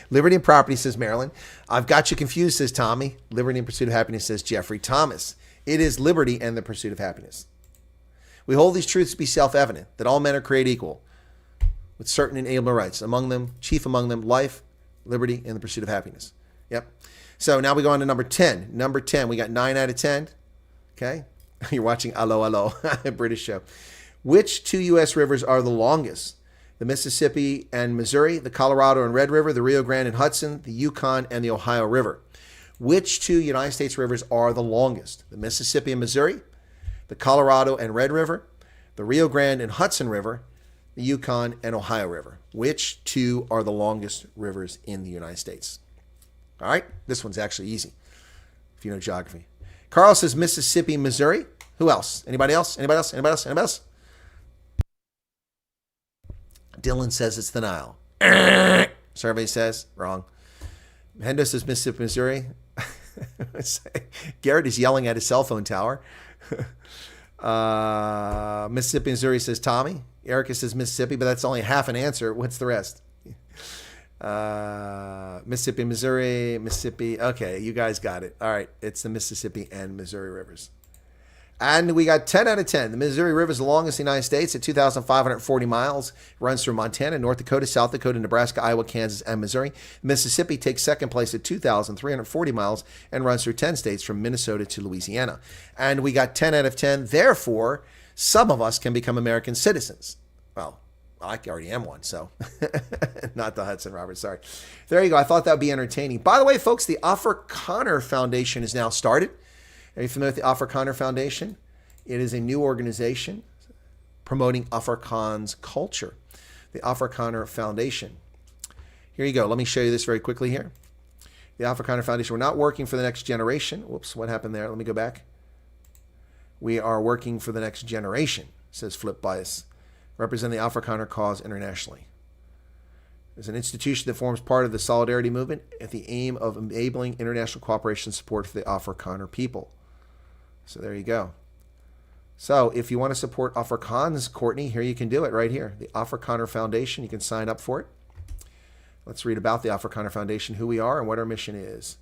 Speaker 3: Liberty and property says Maryland. I've got you confused, says Tommy. Liberty and pursuit of happiness says Jeffrey Thomas. It is liberty and the pursuit of happiness. We hold these truths to be self-evident, that all men are created equal, with certain inalienable rights. Among them, chief among them, life, liberty, and the pursuit of happiness. Yep. So now we go on to number 10. Number 10, we got 9 out of 10. Okay? You're watching Allo Allo, a British show. Which two U.S. rivers are the longest? The Mississippi and Missouri, the Colorado and Red River, the Rio Grande and Hudson, the Yukon and the Ohio River. Which two United States rivers are the longest? The Mississippi and Missouri, the Colorado and Red River, the Rio Grande and Hudson River, the Yukon and Ohio River. Which two are the longest rivers in the United States? All right, this one's actually easy if you know geography. Carl says Mississippi, Missouri. Who else? Anybody else? Anybody else? Anybody else? Anybody else? Dylan says it's the Nile. Survey says wrong. Hendo says Mississippi, Missouri. Garrett is yelling at his cell phone tower. Mississippi, Missouri says Tommy. Erica says Mississippi, but that's only half an answer. What's the rest? Mississippi, Missouri, Mississippi. Okay, you guys got it. All right, it's the Mississippi and Missouri rivers. And we got 10 out of 10. The Missouri River is the longest in the United States at 2,540 miles. It runs through Montana, North Dakota, South Dakota, Nebraska, Iowa, Kansas, and Missouri. Mississippi takes second place at 2,340 miles and runs through 10 states from Minnesota to Louisiana. And we got 10 out of 10. Therefore, some of us can become American citizens. Well, I already am one, so not the Hudson Robert, sorry. There you go. I thought that would be entertaining. By the way, folks, the Afrikaner Foundation is now started. Are you familiar with the Afrikaner Foundation? It is a new organization promoting Afrikaans culture. The Afrikaner Foundation. Here you go. Let me show you this very quickly here. The Afrikaner Foundation. We're not working for the next generation. Whoops, what happened there? Let me go back. We are working for the next generation, says Flip Bias, representing the Afrikaner cause internationally. It's an institution that forms part of the Solidarity Movement at the aim of enabling international cooperation and support for the Afrikaner people. So there you go. So if you want to support Afrikaans, Courtney, here you can do it right here. The Afrikaner Foundation, you can sign up for it. Let's read about the Afrikaner Foundation, who we are and what our mission is.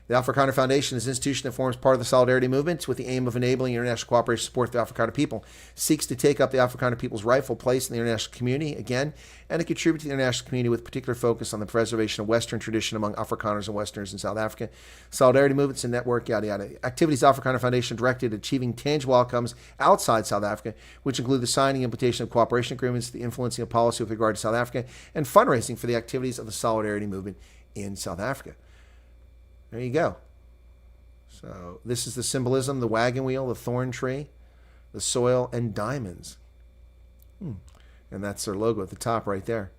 Speaker 3: The Afrikaner Foundation is an institution that forms part of the Solidarity Movement with the aim of enabling international cooperation and support for the Afrikaner people, seeks to take up the Afrikaner people's rightful place in the international community again, and to contribute to the international community with particular focus on the preservation of Western tradition among Afrikaners and Westerners in South Africa. Solidarity Movements and network, yada, yada. Activities of the Afrikaner Foundation directed at achieving tangible outcomes outside South Africa, which include the signing and implementation of cooperation agreements, the influencing of policy with regard to South Africa, and fundraising for the activities of the Solidarity Movement in South Africa. There you go. So this is the symbolism, the wagon wheel, the thorn tree, the soil, and diamonds. And that's their logo at the top right there.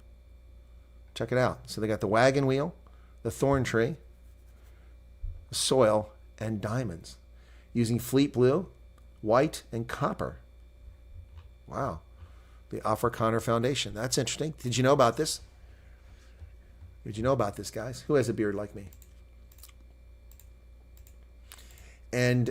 Speaker 3: Check it out. So they got the wagon wheel, the thorn tree, the soil, and diamonds. Using fleet blue, white, and copper. Wow. The Afrikaner Foundation. That's interesting. Did you know about this? Did you know about this, guys? Who has a beard like me? And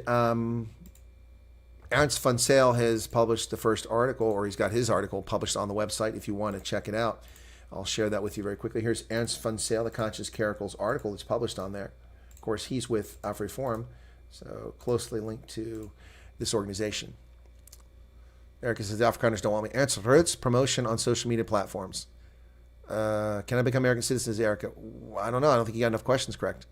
Speaker 3: Ernst van Sale has published the first article, or he's got his article published on the website if you want to check it out. I'll share that with you very quickly. Here's Ernst van Sale, the Conscious Caracles article that's published on there. Of course, he's with AfriForum, so closely linked to this organization. Erica says, the Afrikaners don't want me. Ernst Roots, promotion on social media platforms. Can I become American citizens, Erica? I don't know. I don't think you got enough questions correct.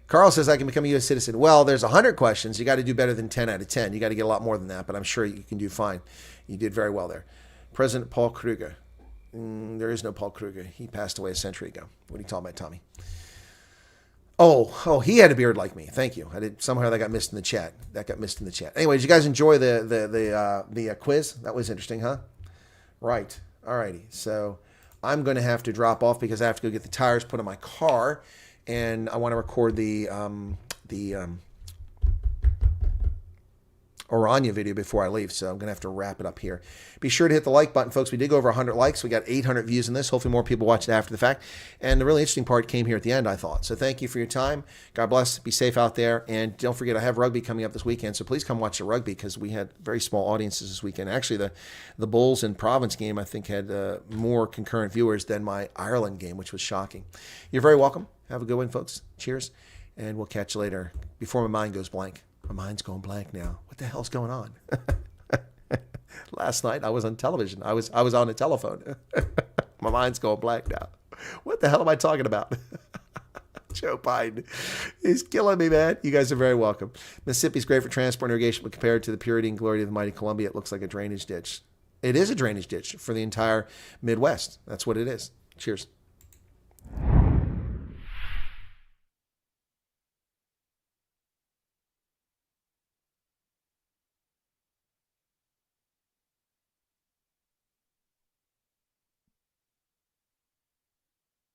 Speaker 3: Carl says, I can become a U.S. citizen. Well, there's 100 questions. You got to do better than 10 out of 10. You got to get a lot more than that, but I'm sure you can do fine. You did very well there. President Paul Kruger. There is no Paul Kruger. He passed away a century ago. What are you talking about, Tommy? Oh, he had a beard like me. Thank you. Somehow that got missed in the chat. Anyway, did you guys enjoy the quiz? That was interesting, huh? Right. All righty. So I'm going to have to drop off because I have to go get the tires put on my car. And I want to record the Orania video before I leave, so I'm going to have to wrap it up here. Be sure to hit the like button, folks. We did go over 100 likes. We got 800 views in this. Hopefully more people watch it after the fact. And the really interesting part came here at the end, I thought. So thank you for your time. God bless. Be safe out there. And don't forget, I have rugby coming up this weekend, so please come watch the rugby because we had very small audiences this weekend. Actually, the Bulls and Province game, I think, had more concurrent viewers than my Ireland game, which was shocking. You're very welcome. Have a good one, folks. Cheers. And we'll catch you later before my mind goes blank. My mind's going blank now. What the hell's going on? Last night I was on television. I was on a telephone. My mind's going blank now. What the hell am I talking about? Joe Biden is killing me, man. You guys are very welcome. Mississippi's great for transport and irrigation, but compared to the purity and glory of the mighty Columbia, it looks like a drainage ditch. It is a drainage ditch for the entire Midwest. That's what it is. Cheers.